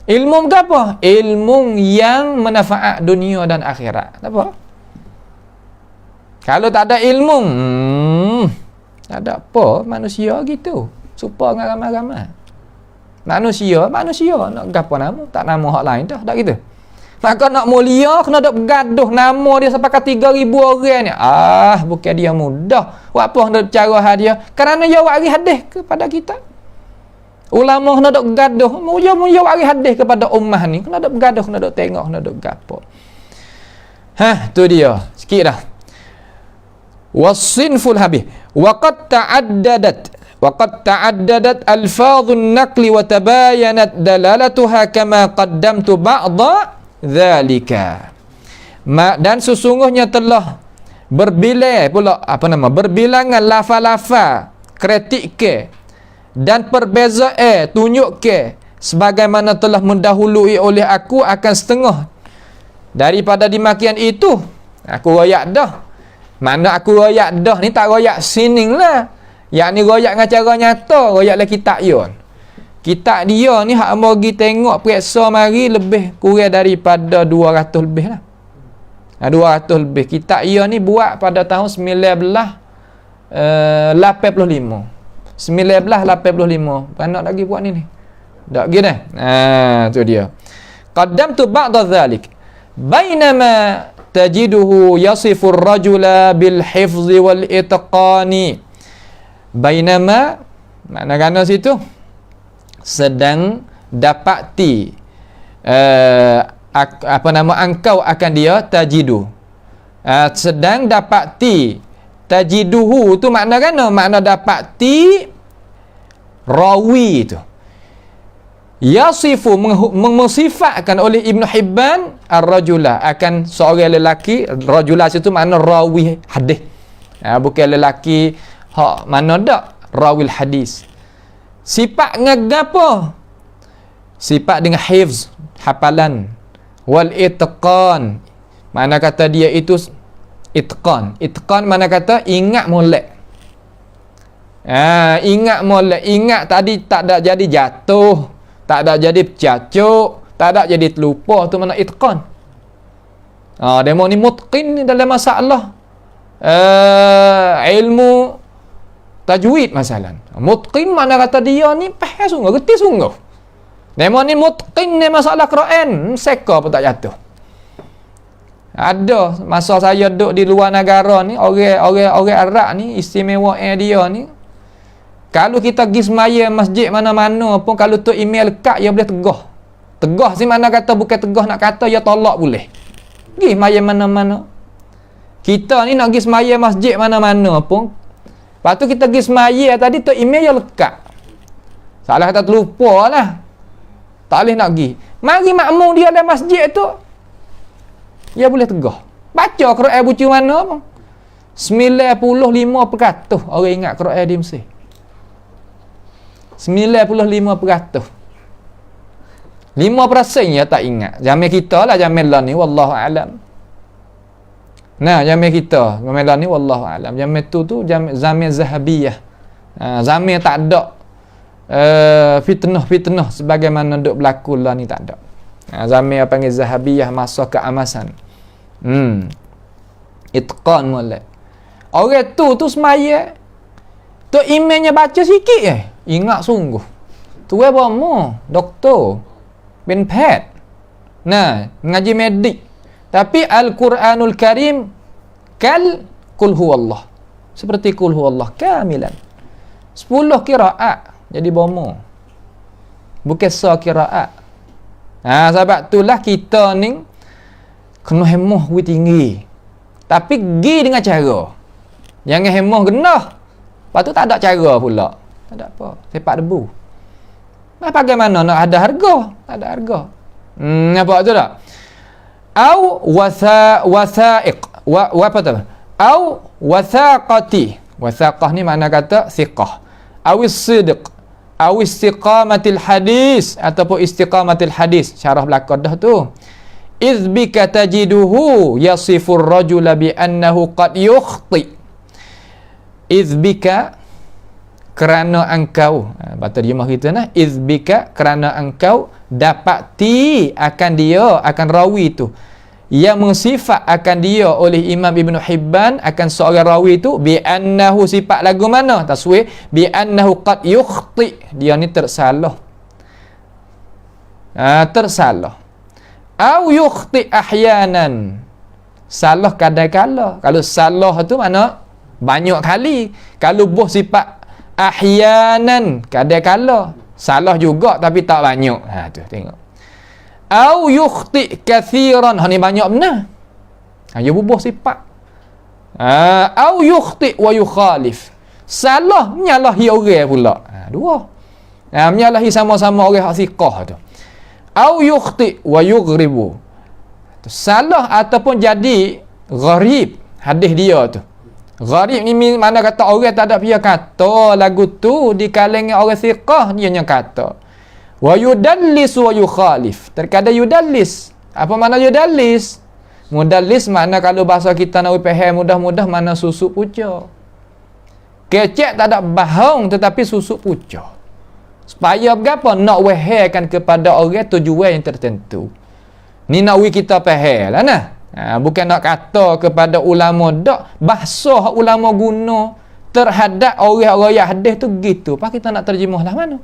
Ilmu apa? Ilmu yang manfaat dunia dan akhirat. Apa? Kalau tak ada ilmu, tak ada apa manusia gitu. Supaya dengan ramai-ramai. Manusia nak gapo nama? Tak nama hak lain dah, tak gitu. Maka nak mulia kena dok bergaduh nama dia sampai ke 3,000 orang ni. Bukan dia mudah. Apa hendak cara dia? Kerana dia wari hadis kepada kita. Ulama kena dok bergaduh, mulia wari hadis kepada ummah ni. Kena dok bergaduh, kena dok tengok, kena dok gapo. Tu dia. Sikit dah. Was-sinful habis. Waqad ta'addadat alfadhun naqli wa tabayanat dalalatuha kama qaddamtu ba'dha dzalika. Dan sesungguhnya telah berbilangan lafaz-lafaz kritik ke dan perbezaan tunjuk ke sebagaimana telah mendahului oleh aku akan setengah daripada demikian itu. Aku royak dah. Mana aku royak dah ni tak royak sining lah. Yang ni royak dengan cara nyata, royak lah kitab yon. Kitab dia ni hak hamba pergi tengok periksa mari lebih kurang daripada 200 lebih lah. 200 lebih. Kitab dia ni buat pada tahun 1985. 1985. Panak lagi buat ni. Tak lagi dah. Tu dia. Qaddamtu ba'da dhalik. Bainama tajiduhu yasifur rajula bil hifzi wal itqani. Bainama makna situ sedang dapati engkau akan dia tajidu, sedang dapati tajiduhu tu makna dapati rawi tu yasifu mensifatkan oleh Ibn Hibban ar-rajula akan seorang lelaki. Rajula situ makna rawi hadis, bukan lelaki hak mana dak rawil hadis. Sifat ngagapo? Sifat dengan hifz, hafalan. Wal itqan. Mana kata dia itu itqan. Itqan mana kata ingat molek. Ingat molek. Ingat tadi tak ada jadi jatuh, tak ada jadi cacuk, tak ada jadi terlupa, tu mana itqan. Demo ni mutqin ni dalam masalah ilmu tajwid masalan. Mutqin mana kata dia ni faham sungguh, reti sungguh. Demo ni mutqin ni masalah Quran, seka pun tak jatuh. Ada masa saya duduk di luar negara ni, orang Arab ni istimewa dia ni. Kalau kita pergi semaya masjid mana-mana pun, kalau tu email kat dia boleh tegah. Tegah si mana kata bukan tegah nak kata dia tolak boleh. Pergi semaya mana-mana. Kita ni nak pergi semaya masjid mana-mana pun, lepas tu kita pergi semaya tadi tu email yang lekat. Salah kata terlupa lah. Tak boleh nak pergi. Mari makmum dia dalam masjid tu, dia boleh tegah. Baca Quran bucu mana pun. 95% orang ingat Quran di Mesir. 95%. 5% ya tak ingat. Zaman kita lah, zaman lah ni wallahu alam. Zaman kita, zaman ni wallahu alam. Zaman tu zaman zahabiyah. Zaman tak ada fitnah sebagaimana duk berlaku lah ni, tak ada. Zaman apa panggil zahabiyah, masa keamasan. Itqan molek. Orang tu semaya tu emailnya baca sikit ingat sungguh. Tu bomo, doktor, bin pet. Ngaji medik. Tapi Al-Quranul Karim kul huwallah. Seperti kul huwallah kamilan. 10 qiraat jadi bomo. Bukan sa qiraat. Sebab itulah kita ni kena hemoh tinggi. Tapi pergi dengan cara. Jangan hemoh genah. Lepas tu tak ada cara pula. Tak ada apa. Sepak debu. Bagaimana nak ada harga? Tak ada harga. Apa tu tak? Au wasaiq apa tu? Au wasaqati. Wasaqah ni makna kata thiqah. Au sidq. Au istiqamatil hadis ataupun istiqamatil hadis. Syarah belakang dah tu. Iz bika tajiduhu yasifur rajula bi annahu qad yukhti. Iz bika kerana engkau, bahasa terjemah kita nah, izbika kerana engkau dapati akan dia, akan rawi itu yang mensifat akan dia oleh Imam Ibn Hibban akan seorang rawi itu bi annahu, sifat lagu mana taswir, bi annahu qad yukhti, dia ni tersalah, tersalah, au yukhti ahyanan, salah kadang-kala. Kalau salah tu mana banyak kali, kalau buh sifat ahyanan kadang-kala salah juga tapi tak banyak. Tu tengok. Au yukhti kathiran, ni banyak benar. Dia bubuh sifat. Au yukhti wa yukhalif, salah menyalahi orang pula. Dua. Menyalahi sama-sama orang hak siqah tu. Au yukhti wa yughribu, salah ataupun jadi gharib hadis dia tu. Gharib ni mana kata orang tak ada pihak kata lagu tu di kalangan orang siqah, dia yang kata. Wa yudallis wa yukhalif, terkadang yudallis. Apa makna yudallis? Mudallis makna kalau bahasa kita nak faham mudah-mudah mana susuk pucuk. Kecek tak ada bahang tetapi susuk pucuk. Supaya berapa? Nak wahykan kepada orang tujuan yang tertentu. Ni nak kita faham lah nah. Bukan nak kata kepada ulama dak, bahasa ulama guna terhadap orang-orang yang hadis tu gitu. Pak kita nak terjemah lah mana?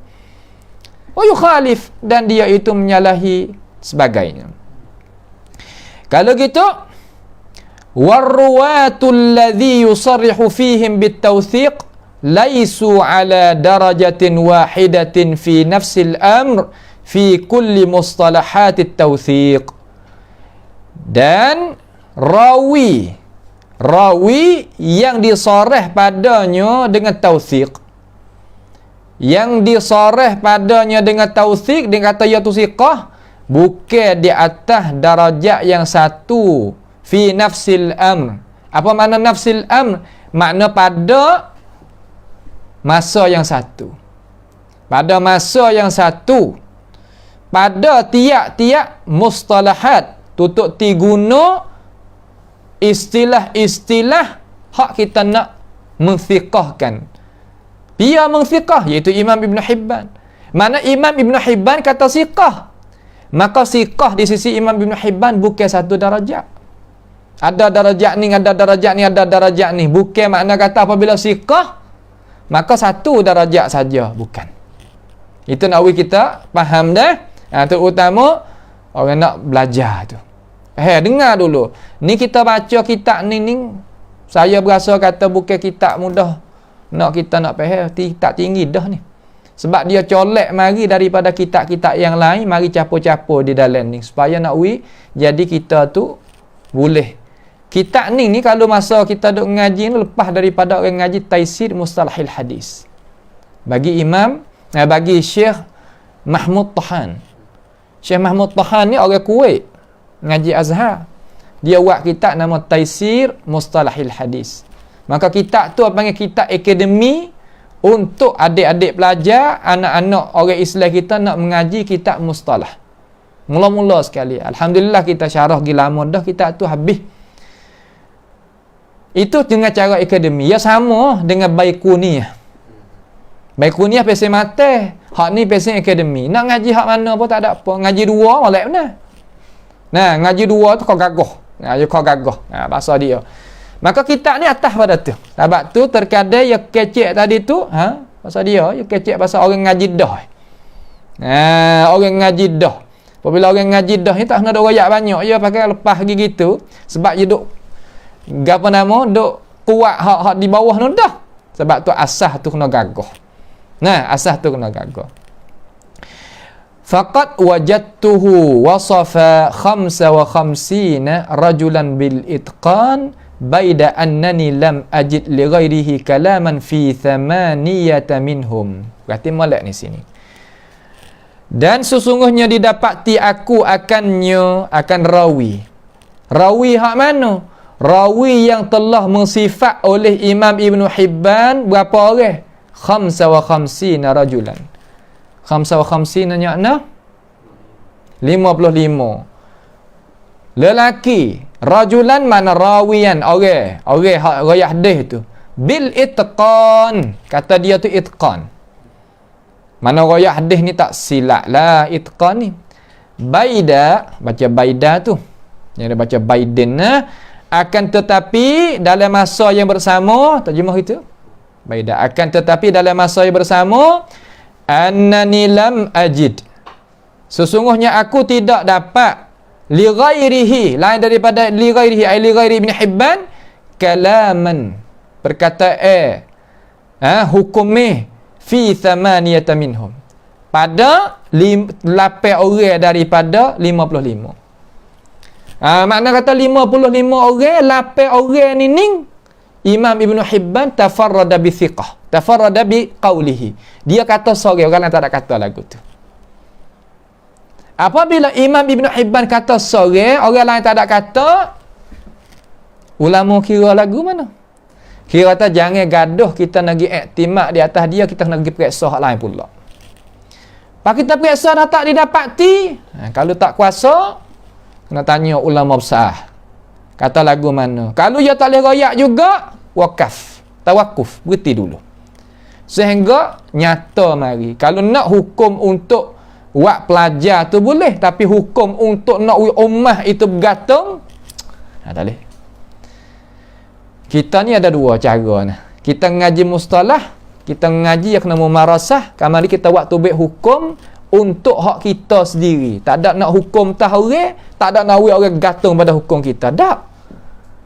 Wa yukhalif, dan dia itu menyalahi sebagainya. Kalau gitu, warruwatul ladzi yusarrihu fihim bitawthiq laisu ala darajatin wahidatin fi nafsil amr fi kulli mustalahatit tawthiq. Dan rawi yang disoreh padanya dengan tawthiq, yang disoreh padanya dengan tawthiq, dia kata ya tu siqah, bukan di atas darajat yang satu fi nafsil amr. Apa makna nafsil amr? Makna pada masa yang satu, pada masa yang satu, pada tiap-tiap mustalahat tutup guna istilah-istilah hak kita nak mensiqahkan. Dia mensiqah iaitu Imam Ibn Hibban. Mana Imam Ibn Hibban kata siqah, maka siqah di sisi Imam Ibn Hibban bukan satu darajat. Ada darajat ni, ada darajat ni, ada darajat ni. Bukan makna kata apabila siqah maka satu darajat saja, bukan. Itu nak kita faham dah. Terutama orang nak belajar tu. Dengar dulu. Ni kita baca kitab ni saya berasa kata bukan kitab mudah. Nak kita nak faham, kitab tinggi dah ni. Sebab dia colek mari daripada kitab-kitab yang lain, mari capur-capur di dalam ni supaya nak jadi kita tu boleh. Kitab ni kalau masa kita duk ngaji ni, lepas daripada orang ngaji Taisir Mustalahil Hadis. Bagi bagi Syekh Mahmud Tahan. Syekh Mahmud Tahan ni orang Kuwait, ngaji Azhar. Dia buat kitab nama Taisir Mustalahil Hadis. Maka kitab tu panggil kitab akademi untuk adik-adik pelajar, anak-anak orang Islam kita nak mengaji kitab mustalah. Mula-mula sekali. Alhamdulillah kita syarah gila lama dah kitab tu habis. Itu dengan cara akademi. Ya sama dengan Baiquniyah. Baiquniyah pesen mata. Hak ni pesen akademi. Nak ngaji hak mana pun tak ada apa. Ngaji dua molek benar. Nah, ngaji dua tu kau gagah. Ngaji kau gagah. Bahasa dia. Maka kitab ni atas pada tu. Sebab tu terkadang ya kecek tadi tu, bahasa dia, ya kecek bahasa orang ngaji dah. Orang ngaji dah. Apabila orang ngaji dah ni tak kena ada royak banyak, dia pakai lepas gigi tu sebab dia duk duk kuat hak di bawah tu dah. Sebab tu asas tu kena gagah. Nah, asas tu kena gagah. Faqad wajadtuhu wasafa 55 rajulan bil itqan baida annani lam ajid li ghairihi kalaman fi thamaniyata minhum. Berarti molek ni sini. Dan sesungguhnya didapati aku akan rawi. Rawi hak mana? Rawi yang telah mensifat oleh Imam Ibn Hibban berapa orang? 55 rajulan. 55 makna 55 lelaki. Rajulan mana rawian, orang hak riwayat hadis tu bil itqan. Kata dia tu itqan. Mana royak hadis ni tak silap lah itqan ni. Baida, baca baida tu. Yang dia baca baidin akan tetapi dalam masa yang bersama, terjemah itu. Baida, akan tetapi dalam masa yang bersama, annani lam ajid. Sesungguhnya aku tidak dapat li ghairihi, lain daripada li ghairihi, ai li ghairi Ibn Hibban, kalaman, perkataan hukumnya fi thamaniyata minhum, pada 8 orang daripada 55. Makna kata 55 orang, 8 orang ni Imam Ibn Hibban tafarrada bi thiqah, tafarrada bi qawlihi. Dia kata sorang, orang lain tak ada kata lagu tu. Apabila Imam Ibn Hibban kata sorang, orang lain tak ada kata, ulama kira lagu mana? Kira kata jangan gaduh kita nak pergi iktimak di atas dia, kita nak pergi periksa hak lain pula. Pak kita periksa dah tak didapati, kalau tak kuasa kena tanya ulama besar. Kata lagu mana? Kalau dia tak boleh royak juga, tawakuf, berhenti dulu. Sehingga nyata mari. Kalau nak hukum untuk buat pelajar tu boleh, tapi hukum untuk nak ummah itu bergantung, tak boleh. Kita ni ada dua cara ni. Kita ngaji mustalah, kita ngaji yang kena mumarasah. Kamari kita buat tubik hukum untuk hak kita sendiri. Tak ada nak hukum tah orang, tak ada nak orang gantung pada hukum kita. Tak.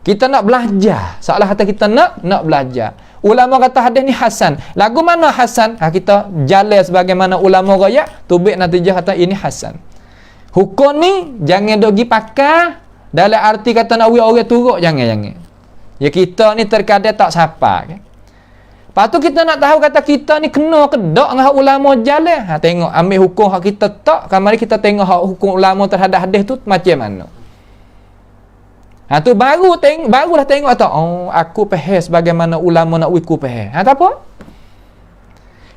Kita nak belajar. Salah kata kita nak belajar. Ulama kata hadis ni hasan. Lagu mana hasan? Kita jalan sebagaimana ulama royak, tubik natijah kata ini hasan. Hukum ni jangan dogi pakai dalam arti kata nak orang turut, jangan. Ya kita ni terkadang tak sapa kan. Lepas tu kita nak tahu kata kita ni kena ke tak dengan hak ulama jalan. Tengok ambil hukum hak kita tak, mari kita tengok hak hukum ulama terhadap hadis tu macam mana. Tu barulah tengok kata aku faham sebagaimana ulama nak wiku faham. Tak apa.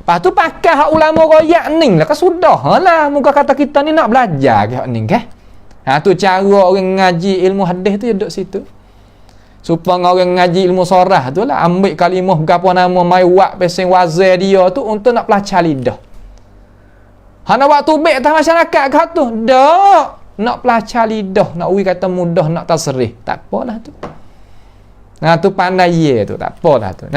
Lepas tu pakai hak ulama royak ni lah kan sudah lah. Muka kata kita ni nak belajar ke hak ni kan. Tu cara orang ngaji ilmu hadis tu duduk situ. Supaya orang ngaji ilmu sorah tu lah, ambil kalimah berapa nama mai wak pesing wazir dia tu untuk nak pelacak lidah. Hana waktu baik atas masyarakat ke tu? Tak. Nak pelacak lidah, nak ui kata mudah nak tasrih. Tak apalah tu. Tu pandai ye tu, tak apalah tu.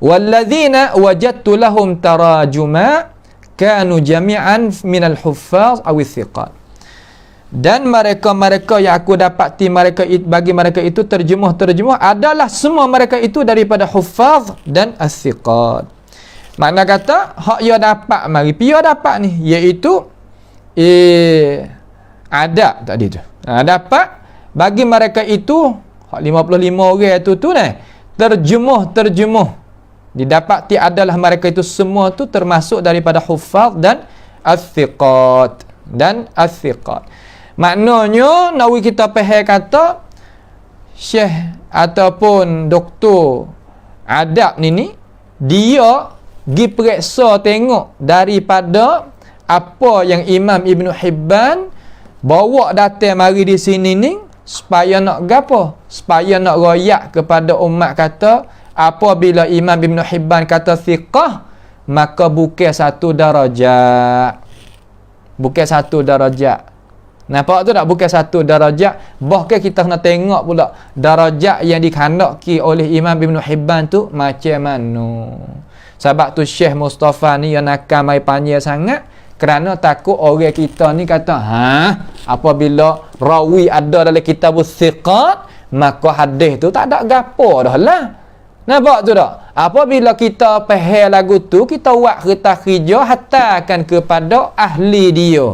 Walladzina wajadtu lahum tarajuma kanu jami'an minal huffaz awi thiqat. Dan mereka-mereka yang aku dapati bagi mereka itu terjemah adalah semua mereka itu daripada huffaz dan as-thiqat. Makna kata hak ia dapat mari pia dapat ni iaitu ada tadi tu. Dapat bagi mereka itu hak 55 orang tu terjemah didapati adalah mereka itu semua tu termasuk daripada huffaz dan as-thiqat Maknanya nawi kita faham kata syekh ataupun doktor adab ni dia pergi periksa tengok daripada apa yang Imam Ibn Hibban bawa datang mari di sini ni supaya nak gapo? Supaya nak royak kepada umat kata apabila Imam Ibn Hibban kata thiqah maka bukan satu darajat. Nampak tu tak? Bukan satu darajat. Bahkan kita kena tengok pula darajat yang dikandaki oleh Imam Ibn Hibban tu macam mana. Sebab tu Syekh Mustafa ni yang nakal mai panjang sangat kerana takut orang kita ni kata apabila rawi ada dalam kitab thiqat maka hadis tu tak ada gapo dah lah. Nampak tu tak? Apabila kita faham lagu tu, kita buat kertas kerja hantarkan kepada ahli dia.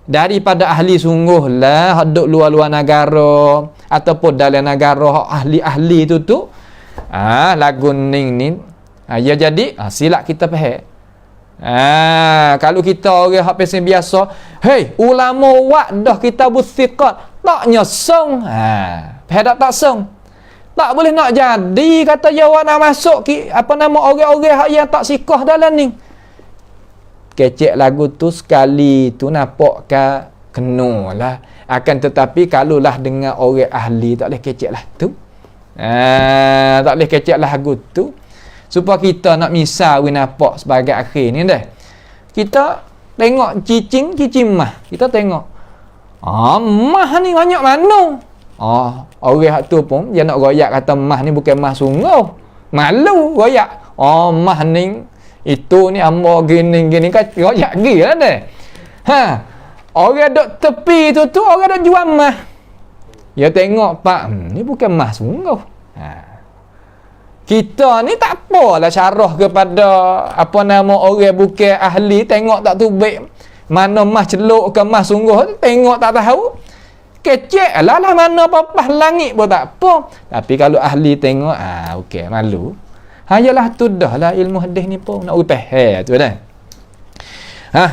Daripada ahli sungguh lah duduk luar-luar negara ataupun dalam negara ahli-ahli tu lagu ni ya jadi silap kita faham. Kalau kita orang hak pesen biasa, hey ulama wak dah kita thiqat tak nyosong, faham tak song. Tak boleh nak jadi kata jawab nak masuk orang-orang yang tak sikah dalam ni. Kecek lagu tu sekali tu nampak kena lah. Akan tetapi kalaulah dengan orang ahli tak boleh kecek lah tu. Tak boleh kecek lagu tu. Supaya kita nak misal nampak sebagai akhir ni dah. Kita tengok cicing mah. Kita tengok. Mah ni banyak mana? Orang tu pun dia nak royak kata mah ni bukan mah sungguh. Malu royak. Mah ni itu ni amba gini kan royak gila dah. Orang duk tepi tu orang duk jual mah. Dia tengok pak, ni bukan mah sungguh. Kita ni tak apalah syarah kepada orang bukan ahli, tengok tak tubik mana mah celuk ke mah sungguh, tengok tak tahu. Kecek lah mana papah langit pun tak apa. Tapi kalau ahli tengok, okey, malu. Yalah tu dah lah ilmu hadis ni pun nak upah tu dah.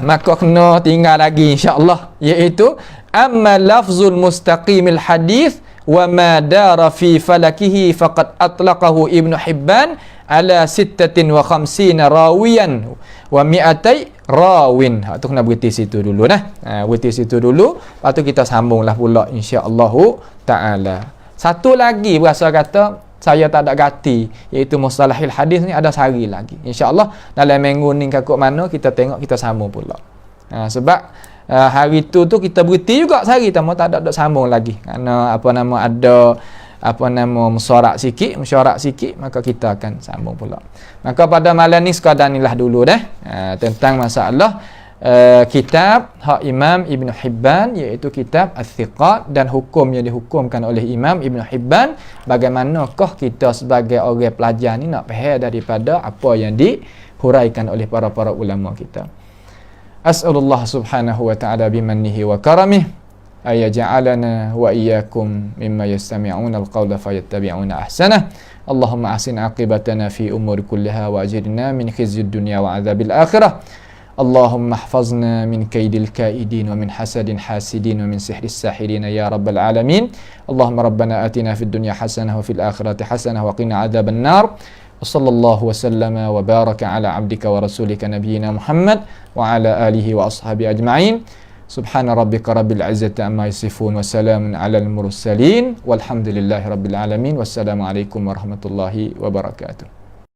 Maka kena tinggal lagi insya-Allah, iaitu amma lafzul mustaqimil hadis wa ma dara fi falakihi faqad atlaqahu Ibnu Hibban ala 56 rawiyan wa 200 rawin. Tu kena berhenti situ dulu dah. Berhenti situ dulu, lepas tu kita sambunglah pula insya-Allah taala. Satu lagi berasa kata saya tak ada gati, iaitu mustalahil hadis ni ada sehari lagi. InsyaAllah dalam minggu ni kakuk mana kita tengok, kita sambung pula. Sebab hari tu kita berhenti juga sehari, tapi tak ada sambung lagi. Kerana ada mesyuarat sikit, maka kita akan sambung pula. Maka pada malam ni sekadar inilah dulu dah tentang masalah kitab hak Imam Ibn Hibban, iaitu kitab Al-Thiqat, dan hukum yang dihukumkan oleh Imam Ibn Hibban. Bagaimanakah kita sebagai orang pelajar ni nak faham daripada apa yang dihuraikan oleh para ulama kita. As'alullah subhanahu wa ta'ala bimannihi wa karamih ayaj'alana wa iyyakum mimma yastami'una al-qawla fayattabi'una ahsanah. Allahumma ahsin aqibatana fi umuri kulliha wa ajirna min khizyid dunya wa 'adzabil akhirah. اللهم احفظنا من كيد الكائدين ومن حسد حاسدين ومن سحر الساحرين يا رب العالمين. اللهم ربنا آتنا في الدنيا حسنة وفي الآخرة حسنة وقنا عذاب النار. وصلى الله وسلم وبارك على عبدك ورسولك نبينا محمد وعلى آله وأصحابه أجمعين. سبحان ربك رب العزة عما يصفون وسلام على المرسلين والحمد لله رب العالمين والسلام عليكم ورحمة الله وبركاته.